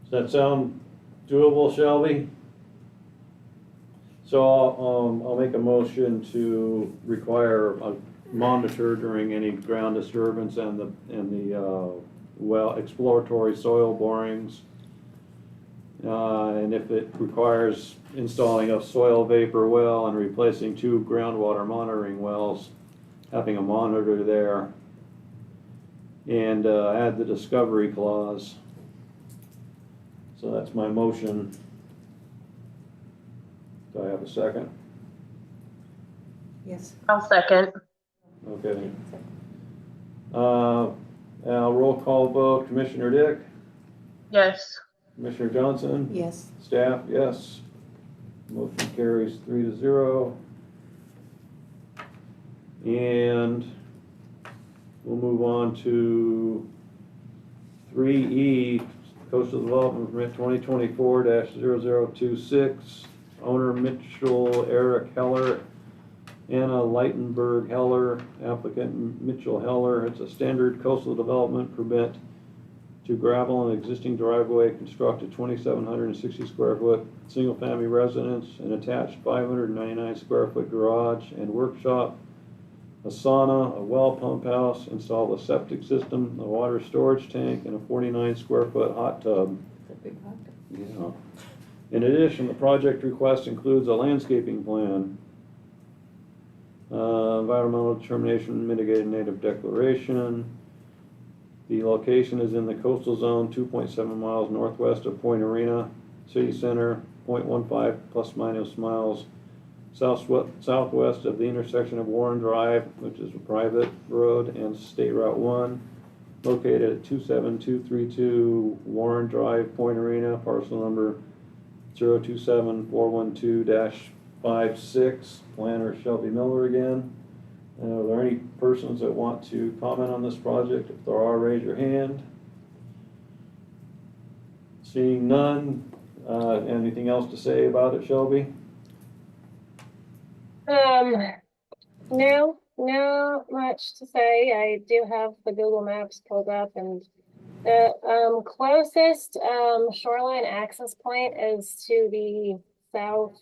[SPEAKER 2] Does that sound doable, Shelby? So I'll make a motion to require a monitor during any ground disturbance and the well, exploratory soil borings. And if it requires installing a soil vapor well and replacing 2 groundwater monitoring wells, having a monitor there. And add the discovery clause. So that's my motion. Do I have a second?
[SPEAKER 1] Yes.
[SPEAKER 5] I'll second.
[SPEAKER 2] Okay. Roll call vote, Commissioner Dick,
[SPEAKER 5] Yes.
[SPEAKER 2] Commissioner Johnson,
[SPEAKER 1] Yes.
[SPEAKER 2] staff, yes. Motion carries 3-0. And we'll move on to 3E, Coastal Development Permit 2024-0026. Owner Mitchell Eric Heller, Anna Leitenberg Heller, applicant Mitchell Heller. It's a standard coastal development permit to gravel an existing driveway, construct a 2,760 square foot single family residence, an attached 599 square foot garage and workshop, a sauna, a well pump house, install a septic system, a water storage tank, and a 49 square foot hot tub.
[SPEAKER 1] It's a big hot dog.
[SPEAKER 2] Yeah. In addition, the project request includes a landscaping plan, environmental determination, mitigated native declaration. The location is in the coastal zone, 2.7 miles northwest of Point Arena, city center, 0.15 plus minus miles southwest of the intersection of Warren Drive, which is a private road, and State Route 1, located at 27232 Warren Drive, Point Arena, parcel number 027412-56. Planner Shelby Miller again. Are there any persons that want to comment on this project? If there are, raise your hand. Seeing none, anything else to say about it, Shelby?
[SPEAKER 3] No, not much to say. I do have the Google Maps pulled up, and the closest shoreline access point is to the south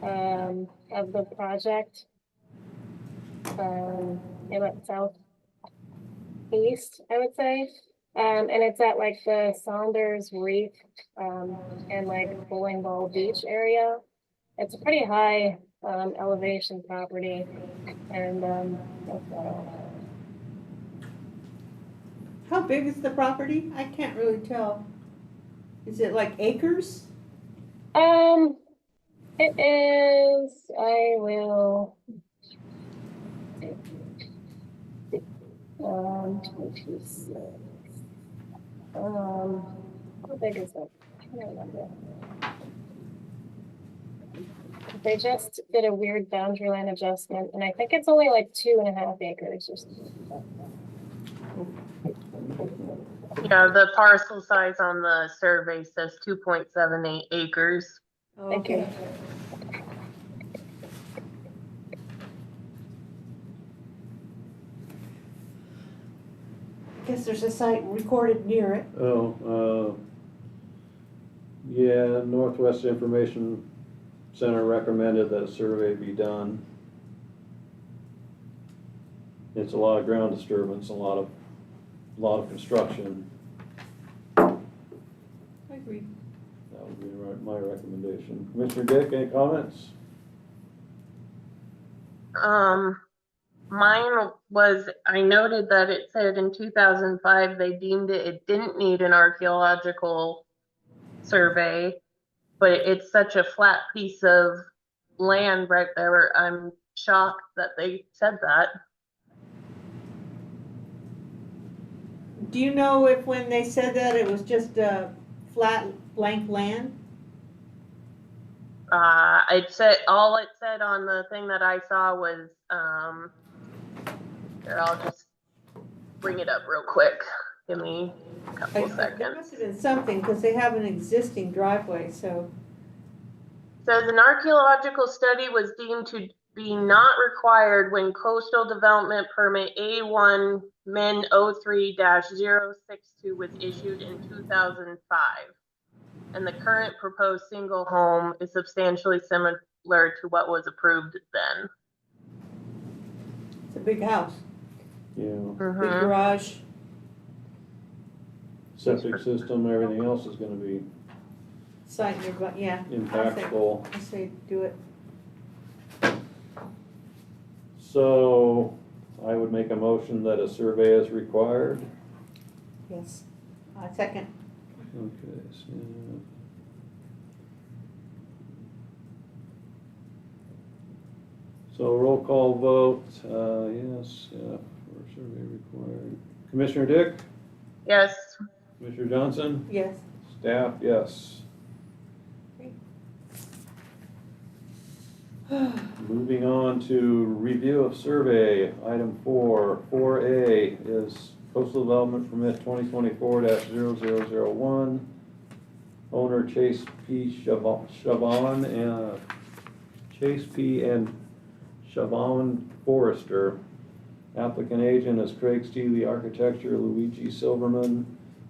[SPEAKER 3] of the project. About southeast, I would say. And it's at like the Saunders Reef and like Bowling Ball Beach area. It's a pretty high elevation property, and that's about all.
[SPEAKER 1] How big is the property? I can't really tell. Is it like acres?
[SPEAKER 3] It is, I will. 26. How big is it? I can't remember. They just did a weird boundary line adjustment, and I think it's only like 2.5 acres or something.
[SPEAKER 5] Yeah, the parcel size on the survey says 2.78 acres.
[SPEAKER 3] Thank you.
[SPEAKER 1] Okay. Guess there's a site recorded near it.
[SPEAKER 2] Yeah, Northwest Information Center recommended that a survey be done. It's a lot of ground disturbance, a lot of construction.
[SPEAKER 1] I agree.
[SPEAKER 2] That would be my recommendation. Commissioner Dick, any comments?
[SPEAKER 5] Mine was, I noted that it said in 2005, they deemed it didn't need an archaeological survey, but it's such a flat piece of land right there. I'm shocked that they said that.
[SPEAKER 1] Do you know if when they said that it was just a flat blank land?
[SPEAKER 5] It said, all it said on the thing that I saw was, here, I'll just bring it up real quick. Give me a couple
[SPEAKER 1] There
[SPEAKER 5] seconds.
[SPEAKER 1] must have been something, because they have an existing driveway, so.
[SPEAKER 5] Says an archaeological study was deemed to be not required when coastal development permit A1 Min 03-062 was issued in 2005. And the current proposed single home is substantially similar to what was approved then.
[SPEAKER 1] It's a big house,
[SPEAKER 2] Yeah,
[SPEAKER 1] big garage.
[SPEAKER 2] septic system, everything else is gonna be
[SPEAKER 1] Site nearby, yeah.
[SPEAKER 2] impactful.
[SPEAKER 1] I say do it.
[SPEAKER 2] So I would make a motion that a survey is required.
[SPEAKER 1] Yes. Second.
[SPEAKER 2] Okay, so roll call vote, yes, yeah, for survey required. Commissioner Dick?
[SPEAKER 5] Yes.
[SPEAKER 2] Commissioner Johnson?
[SPEAKER 1] Yes.
[SPEAKER 2] Staff, yes. Moving on to review of survey, item 4A is Coastal Development Permit 2024-0001. Owner Chase P. Chavon and Chase P. and Chavon Forrester. Applicant agent is Craig Steely Architecture, Luigi Silverman.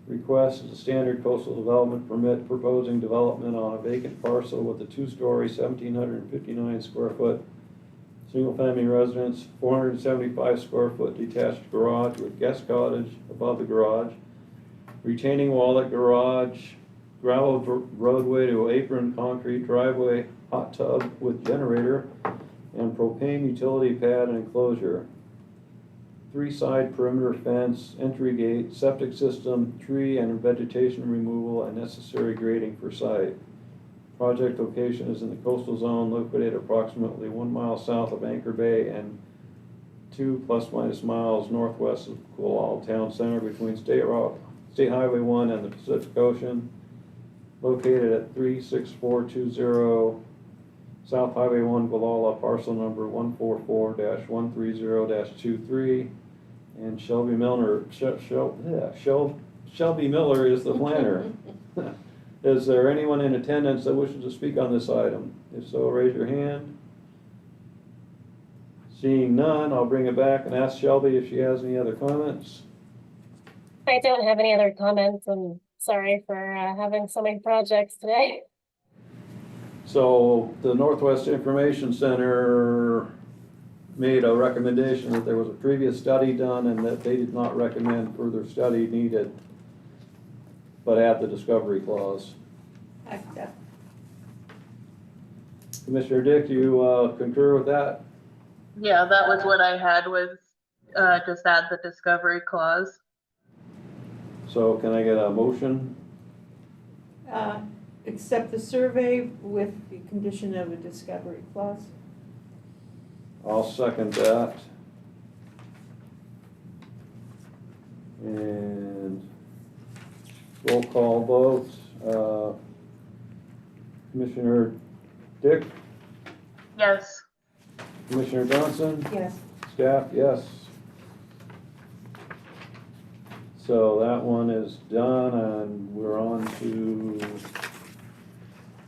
[SPEAKER 2] Request is a standard coastal development permit proposing development on a vacant parcel with a 2-story, 1,759 square foot single-family residence, 475 square foot detached garage with guest cottage above the garage, retaining wall at garage, gravel roadway to apron, concrete driveway, hot tub with generator, and propane utility pad and enclosure. 3-side perimeter fence, entry gate, septic system, tree and vegetation removal, and necessary grading for site. Project location is in the coastal zone located approximately 1 mile south of Anchor Bay and 2 ± miles northwest of Gualal Town Center between State Highway 1 and the Pacific Ocean. Located at 36420 South Highway 1, Gualala, parcel number 144-130-23. And Shelby Miller, Shelby Miller is the planner. Is there anyone in attendance that wishes to speak on this item? If so, raise your hand. Seeing none, I'll bring it back and ask Shelby if she has any other comments.
[SPEAKER 3] I don't have any other comments. I'm sorry for having so many projects today.
[SPEAKER 2] So the Northwest Information Center made a recommendation that there was a previous study done and that they did not recommend further study needed, but add the discovery clause.
[SPEAKER 1] I accept.
[SPEAKER 2] Commissioner Dick, you concur with that?
[SPEAKER 5] Yeah, that was what I had, was just add the discovery clause.
[SPEAKER 2] So can I get a motion?
[SPEAKER 1] Accept the survey with the condition of a discovery clause.
[SPEAKER 2] I'll second that. And roll call vote. Commissioner Dick,
[SPEAKER 5] Yes.
[SPEAKER 2] Commissioner Johnson,
[SPEAKER 1] Yes.
[SPEAKER 2] staff, yes. So that one is done and we're on to,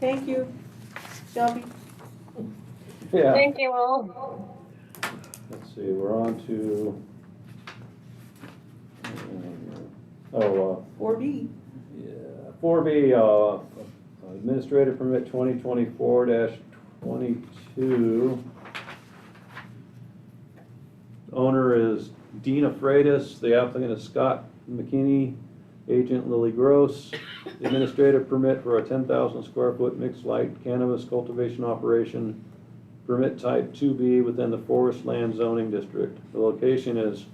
[SPEAKER 1] Thank you, Shelby.
[SPEAKER 2] yeah,
[SPEAKER 3] Thank you all.
[SPEAKER 2] let's see, we're on to,
[SPEAKER 1] 4B.
[SPEAKER 2] yeah, 4B, administrative permit 2024-22. Owner is Dina Freitas, the applicant is Scott McKinney, agent Lily Gross. The administrative permit for a 10,000 square foot mixed light cannabis cultivation operation, permit type 2B within the forest land zoning district. The location is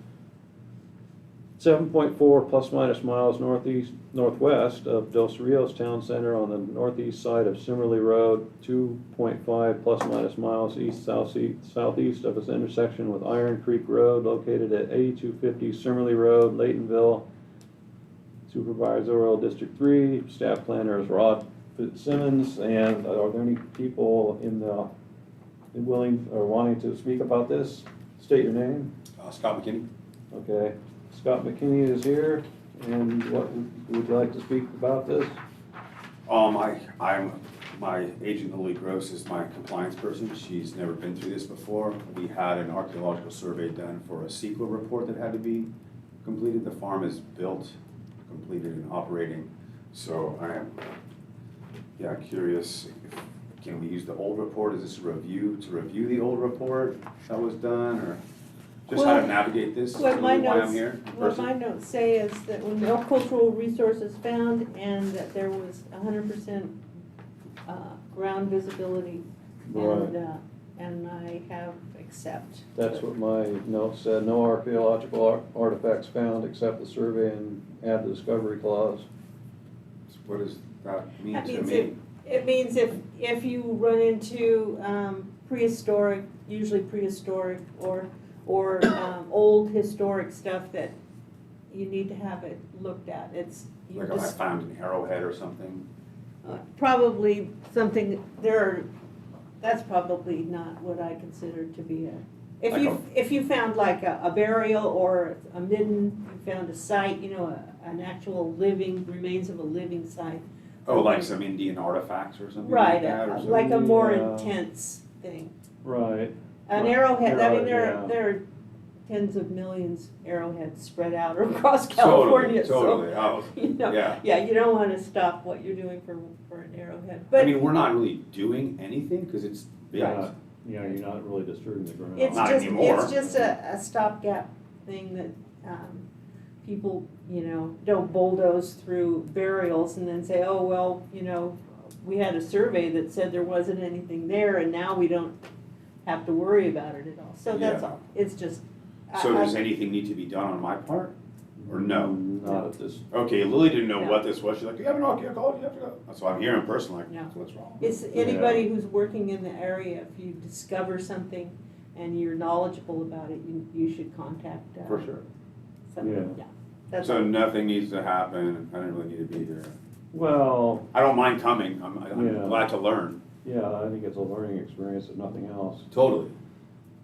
[SPEAKER 2] 7.4 plus minus miles northwest of Dos Rios Town Center on the northeast side of Simmerly Road, 2.5 plus minus miles southeast of its intersection with Iron Creek Road, located at 8250 Simmerly Road, Laytonville. Supervisorial District 3, staff planner is Rod Simmons, and are there any people willing or wanting to speak about this? State your name.
[SPEAKER 7] Scott McKinney.
[SPEAKER 2] Okay, Scott McKinney is here, and what would you like to speak about this?
[SPEAKER 7] My agent Lily Gross is my compliance person. She's never been through this before. We had an archaeological survey done for a CEQA report that had to be completed. The farm is built, completed, and operating. So I am, curious. Can we use the old report? Is this a review to review the old report that was done, or just how to navigate this?
[SPEAKER 1] What my
[SPEAKER 7] why I'm
[SPEAKER 1] notes,
[SPEAKER 7] here? in
[SPEAKER 1] what
[SPEAKER 7] person?
[SPEAKER 1] my notes say is that when no cultural resources found and that there was 100% ground visibility, and I have accept.
[SPEAKER 2] That's what my notes said, no archaeological artifacts found except the survey and add the discovery clause.
[SPEAKER 7] What does that mean
[SPEAKER 1] That
[SPEAKER 7] to
[SPEAKER 1] means
[SPEAKER 7] me?
[SPEAKER 1] It means if you run into prehistoric, usually prehistoric or old historic stuff that you need to have it looked at. It's you
[SPEAKER 7] Like if I found an arrowhead or something?
[SPEAKER 1] probably something that's probably not what I consider to be if you found like a burial or a midden, you found a site, an actual remains of a living site.
[SPEAKER 7] Oh, like some Indian artifacts or something
[SPEAKER 1] Right,
[SPEAKER 7] like that? Or something?
[SPEAKER 1] like a more
[SPEAKER 2] Yeah.
[SPEAKER 1] intense thing.
[SPEAKER 2] Right.
[SPEAKER 1] An
[SPEAKER 2] Right.
[SPEAKER 1] arrowhead, I mean,
[SPEAKER 2] Yeah.
[SPEAKER 1] there are tens of millions arrowheads spread out across California,
[SPEAKER 7] Totally,
[SPEAKER 1] so,
[SPEAKER 7] yeah.
[SPEAKER 1] you don't wanna stop what you're doing for an arrowhead,
[SPEAKER 7] I
[SPEAKER 1] but
[SPEAKER 7] mean, we're not really doing anything because it's built.
[SPEAKER 2] You're not really disturbing the ground.
[SPEAKER 7] Not anymore.
[SPEAKER 1] it's just a stopgap thing that, people, don't bulldoze through burials and then say, oh, well, we had a survey that said there wasn't anything there and now we don't have to worry about it at all, so that's
[SPEAKER 7] Yeah.
[SPEAKER 1] all, it's just.
[SPEAKER 7] So does anything need to be done on my part? Or no?
[SPEAKER 2] Not at this.
[SPEAKER 7] Okay, Lily didn't know
[SPEAKER 1] No.
[SPEAKER 7] what this was. She's like, you have an archaeologist, you have to go. So I'm here in person like,
[SPEAKER 1] No.
[SPEAKER 7] so what's wrong?
[SPEAKER 1] It's anybody who's working in the area, if you discover something and you're knowledgeable about it, you should contact.
[SPEAKER 7] For sure.
[SPEAKER 1] Somebody.
[SPEAKER 2] Yeah.
[SPEAKER 1] That's
[SPEAKER 7] So
[SPEAKER 1] all.
[SPEAKER 7] nothing needs to happen. I don't really need to be here.
[SPEAKER 2] Well,
[SPEAKER 7] I don't mind coming. I'm
[SPEAKER 2] Yeah.
[SPEAKER 7] glad to learn.
[SPEAKER 2] yeah, I think it's a learning experience if nothing else.
[SPEAKER 7] Totally.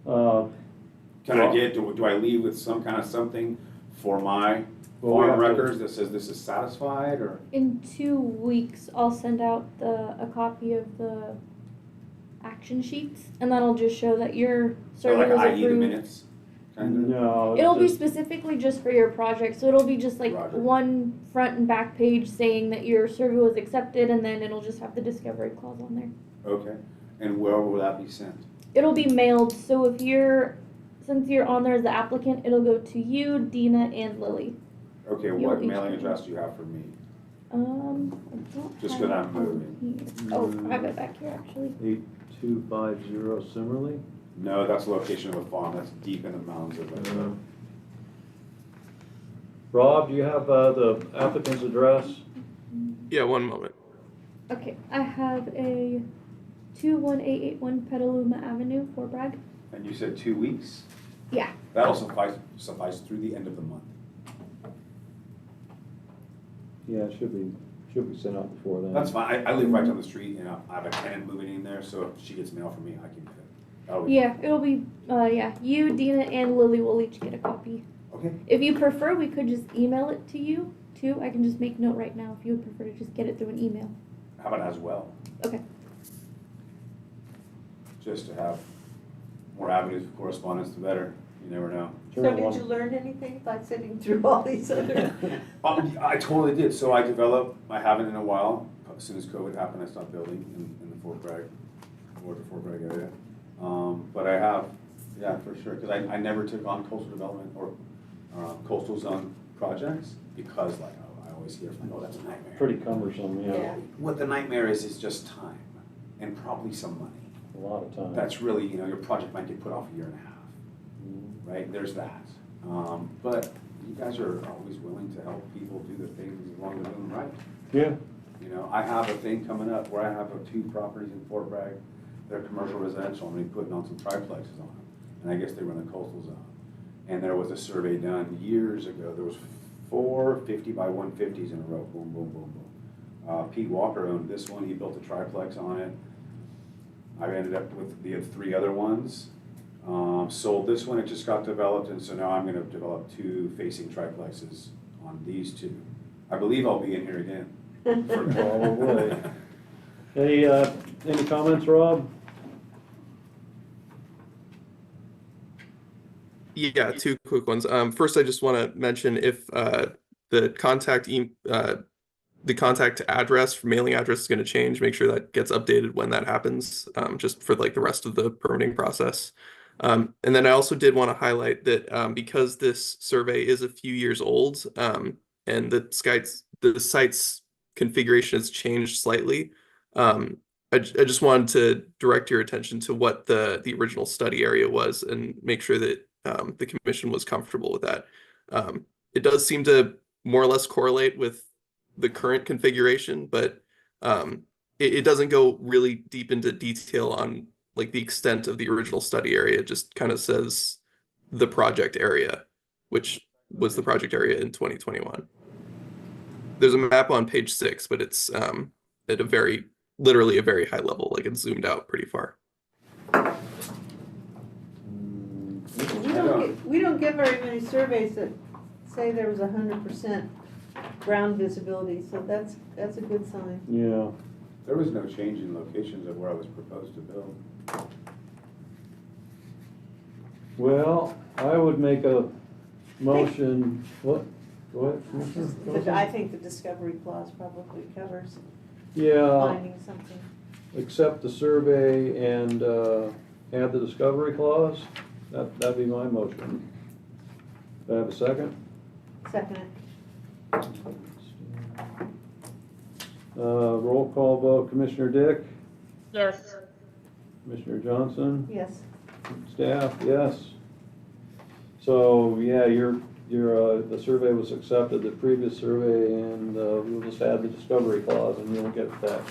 [SPEAKER 7] Can
[SPEAKER 2] Well-
[SPEAKER 7] I get, do I leave with some kind of something for my
[SPEAKER 2] Well, we
[SPEAKER 7] farm
[SPEAKER 2] have to-
[SPEAKER 7] records that says this is satisfied, or?
[SPEAKER 8] In 2 weeks, I'll send out a copy of the action sheets, and that'll just show that your
[SPEAKER 7] So
[SPEAKER 8] survey
[SPEAKER 7] like
[SPEAKER 8] was
[SPEAKER 7] I E the
[SPEAKER 8] approved.
[SPEAKER 7] minutes, kind of?
[SPEAKER 2] No.
[SPEAKER 8] It'll be
[SPEAKER 2] just-
[SPEAKER 8] specifically just for your project, so it'll be just like
[SPEAKER 7] Roger.
[SPEAKER 8] one front and back page saying that your survey was accepted, and then it'll just have the discovery clause on there.
[SPEAKER 7] Okay, and where will that be sent?
[SPEAKER 8] It'll be mailed, so since you're on there as the applicant, it'll go to you, Dina, and Lily.
[SPEAKER 7] Okay,
[SPEAKER 8] You'll
[SPEAKER 7] what
[SPEAKER 8] each
[SPEAKER 7] mailing
[SPEAKER 8] get
[SPEAKER 7] address do you have for me?
[SPEAKER 8] I don't
[SPEAKER 7] Just
[SPEAKER 8] have
[SPEAKER 7] 'cause I'm
[SPEAKER 8] it on
[SPEAKER 7] moving.
[SPEAKER 8] here. Oh, I have it back here actually.
[SPEAKER 2] 8250 Simmerly?
[SPEAKER 7] No, that's the location of a farm, that's deep in the mountains of it.
[SPEAKER 2] Rob, do you have the applicant's address?
[SPEAKER 9] Yeah, one moment.
[SPEAKER 8] Okay, I have a 21881 Petaluma Avenue, Fort Bragg.
[SPEAKER 7] And you said 2 weeks?
[SPEAKER 8] Yeah.
[SPEAKER 7] That'll suffice through the end of the month.
[SPEAKER 2] Yeah, it should be sent out before then.
[SPEAKER 7] That's fine, I live right down the street and I have a tenant moving in there, so if she gets mail from me, I can get it. That'll be
[SPEAKER 8] Yeah, it'll be, you, Dina, and Lily will each get a copy.
[SPEAKER 7] Okay,
[SPEAKER 8] If you prefer, we could just email it to you, too. I can just make note right now if you would prefer to just get it through an email.
[SPEAKER 7] how about as well?
[SPEAKER 8] Okay.
[SPEAKER 7] Just to have more avenues of correspondence, the better, you never know.
[SPEAKER 2] Sure,
[SPEAKER 1] So
[SPEAKER 2] one-
[SPEAKER 1] did you learn anything by sitting through all these other?
[SPEAKER 7] I totally did, so I haven't in a while, as soon as COVID happened, I stopped building in the Fort Bragg area. But I have, yeah, for sure, because I never took on coastal development or coastal zone projects, because like, I always hear from, oh, that's a nightmare.
[SPEAKER 2] Pretty cumbersome, yeah,
[SPEAKER 1] Yeah.
[SPEAKER 7] What the nightmare is just time, and probably some money.
[SPEAKER 2] a lot of time.
[SPEAKER 7] That's really, your project might get put off a year and a half, right? There's that. But you guys are always willing to help people do the things as long as they're doing them right.
[SPEAKER 2] Yeah,
[SPEAKER 7] I have a thing coming up where I have 2 properties in Fort Bragg. They're commercial residential. I'm gonna be putting on some triplexes on them. And I guess they run the coastal zone. And there was a survey done years ago. There was 4 50 by 150s in a row. Boom, boom, boom, boom. Pete Walker owned this one. He built a triplex on it. I ended up with the 3 other ones. Sold this one. It just got developed. And so now I'm gonna develop 2 facing triplexes on these 2. I believe I'll be in here again.
[SPEAKER 2] probably. Hey, any comments, Rob?
[SPEAKER 9] Yeah, 2 quick ones. First, I just want to mention if the contact address for mailing address is going to change, make sure that gets updated when that happens, just for like the rest of the permitting process. And then I also did want to highlight that because this survey is a few years old, and the site's configuration has changed slightly. I just wanted to direct your attention to what the original study area was and make sure that the commission was comfortable with that. It does seem to more or less correlate with the current configuration, but it doesn't go really deep into detail on like the extent of the original study area. It just kind of says the project area, which was the project area in 2021. There's a map on page 6, but it's at literally a very high level, like it's zoomed out pretty far.
[SPEAKER 1] We don't get very many surveys that say there was 100% ground visibility, so that's a good sign.
[SPEAKER 2] Yeah,
[SPEAKER 7] There was no change in locations of where I was proposed to build.
[SPEAKER 2] well, I would make a motion, what? Go ahead, Commissioner.
[SPEAKER 1] I think the discovery clause probably covers
[SPEAKER 2] Yeah,
[SPEAKER 1] finding something.
[SPEAKER 2] accept the survey and add the discovery clause. That'd be my motion. Do I have a second?
[SPEAKER 1] Second it.
[SPEAKER 2] Roll call vote, Commissioner Dick,
[SPEAKER 5] Yes.
[SPEAKER 2] Commissioner Johnson,
[SPEAKER 1] Yes.
[SPEAKER 2] staff, yes. So, yeah, the survey was accepted, the previous survey, and we'll just add the discovery clause and you'll get that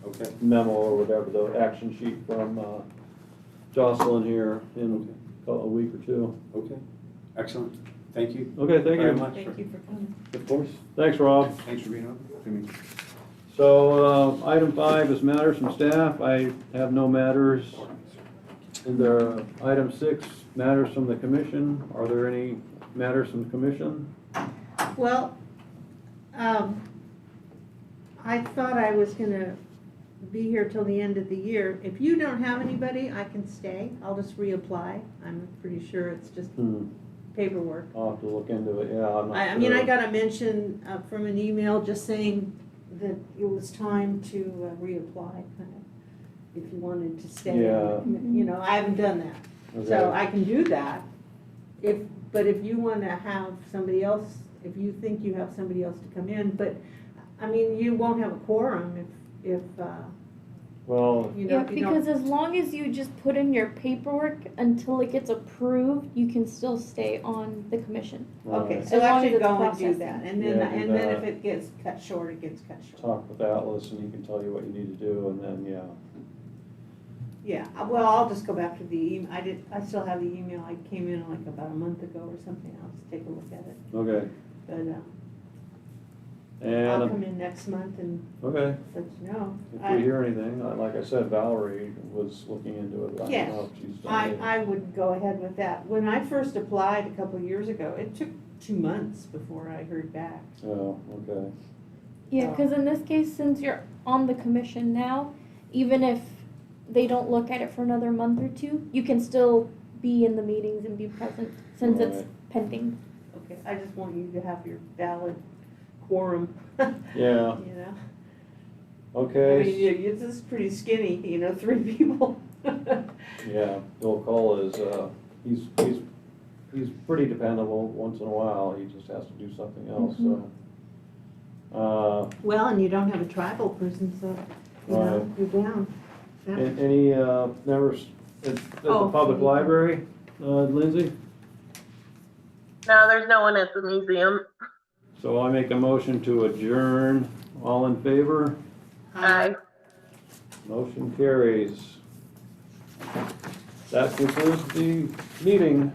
[SPEAKER 7] Okay.
[SPEAKER 2] memo or whatever, the action sheet from Jocelyn here in a week or 2.
[SPEAKER 7] Okay. Excellent. Thank you.
[SPEAKER 2] Okay, thank
[SPEAKER 7] Very
[SPEAKER 2] you.
[SPEAKER 7] much.
[SPEAKER 1] Thank you for coming.
[SPEAKER 2] Of course. Thanks, Rob.
[SPEAKER 7] Thanks for being on.
[SPEAKER 2] So, item 5 is matters from staff. I have no matters. And there, item 6, matters from the commission. Are there any matters from the commission?
[SPEAKER 1] Well, I thought I was gonna be here till the end of the year. If you don't have anybody, I can stay. I'll just reapply. I'm pretty sure it's just paperwork.
[SPEAKER 2] I'll have to look into it, yeah, I'm not
[SPEAKER 1] I mean, I
[SPEAKER 2] sure.
[SPEAKER 1] got a mention from an email just saying that it was time to reapply, kind of, if you wanted to stay.
[SPEAKER 2] Yeah.
[SPEAKER 1] You know, I haven't done that, so
[SPEAKER 2] Okay.
[SPEAKER 1] I can do that. But if you want to have somebody else, if you think you have somebody else to come in, but, I mean, you won't have a quorum if
[SPEAKER 2] Well,
[SPEAKER 1] you know,
[SPEAKER 8] Yeah,
[SPEAKER 1] if you don't.
[SPEAKER 8] because as long as you just put in your paperwork until it gets approved, you can still stay on the commission.
[SPEAKER 1] Okay,
[SPEAKER 2] right.
[SPEAKER 1] so
[SPEAKER 8] As
[SPEAKER 1] I
[SPEAKER 8] long
[SPEAKER 1] should
[SPEAKER 8] as it's
[SPEAKER 1] go and do
[SPEAKER 8] processing.
[SPEAKER 1] that, and then,
[SPEAKER 2] Yeah, do
[SPEAKER 1] and then if
[SPEAKER 2] that.
[SPEAKER 1] it gets cut short, it gets cut short.
[SPEAKER 2] talk with Atlas and he can tell you what you need to do, and then, yeah.
[SPEAKER 1] Yeah, well, I'll just go back to the email, I still have the email, I came in like about a month ago or something, I'll just take a look at it.
[SPEAKER 2] Okay,
[SPEAKER 1] But, I'll
[SPEAKER 2] and,
[SPEAKER 1] come in next month and
[SPEAKER 2] okay,
[SPEAKER 1] let you know.
[SPEAKER 2] if we hear anything, like I said, Valerie was looking into it, but I
[SPEAKER 1] Yeah,
[SPEAKER 2] don't know if she's done it.
[SPEAKER 1] I would go ahead with that. When I first applied a couple of years ago, it took 2 months before I heard back.
[SPEAKER 2] Oh, okay,
[SPEAKER 8] Yeah, because in this case, since you're on the commission now, even if they don't look at it for another month or two, you can still be in the meetings and be present since it's
[SPEAKER 2] Right.
[SPEAKER 8] pending.
[SPEAKER 1] Okay, I just want you to have your valid quorum, you
[SPEAKER 2] yeah,
[SPEAKER 1] know? I
[SPEAKER 2] okay.
[SPEAKER 1] mean, it's just pretty skinny, you know, 3 people.
[SPEAKER 2] Yeah, Bill Cole is, he's pretty dependable once in a while, he just has to do something else, so.
[SPEAKER 1] Well, and you don't have a tribal person, so, you know,
[SPEAKER 2] Right.
[SPEAKER 1] you're down. Yeah.
[SPEAKER 2] Any, members at the
[SPEAKER 1] Oh,
[SPEAKER 2] public
[SPEAKER 1] yeah.
[SPEAKER 2] library, Lindsay?
[SPEAKER 5] No, there's no one at the museum.
[SPEAKER 2] So I make a motion to adjourn, all in favor?
[SPEAKER 5] Aye.
[SPEAKER 2] Motion carries. That concludes the meeting.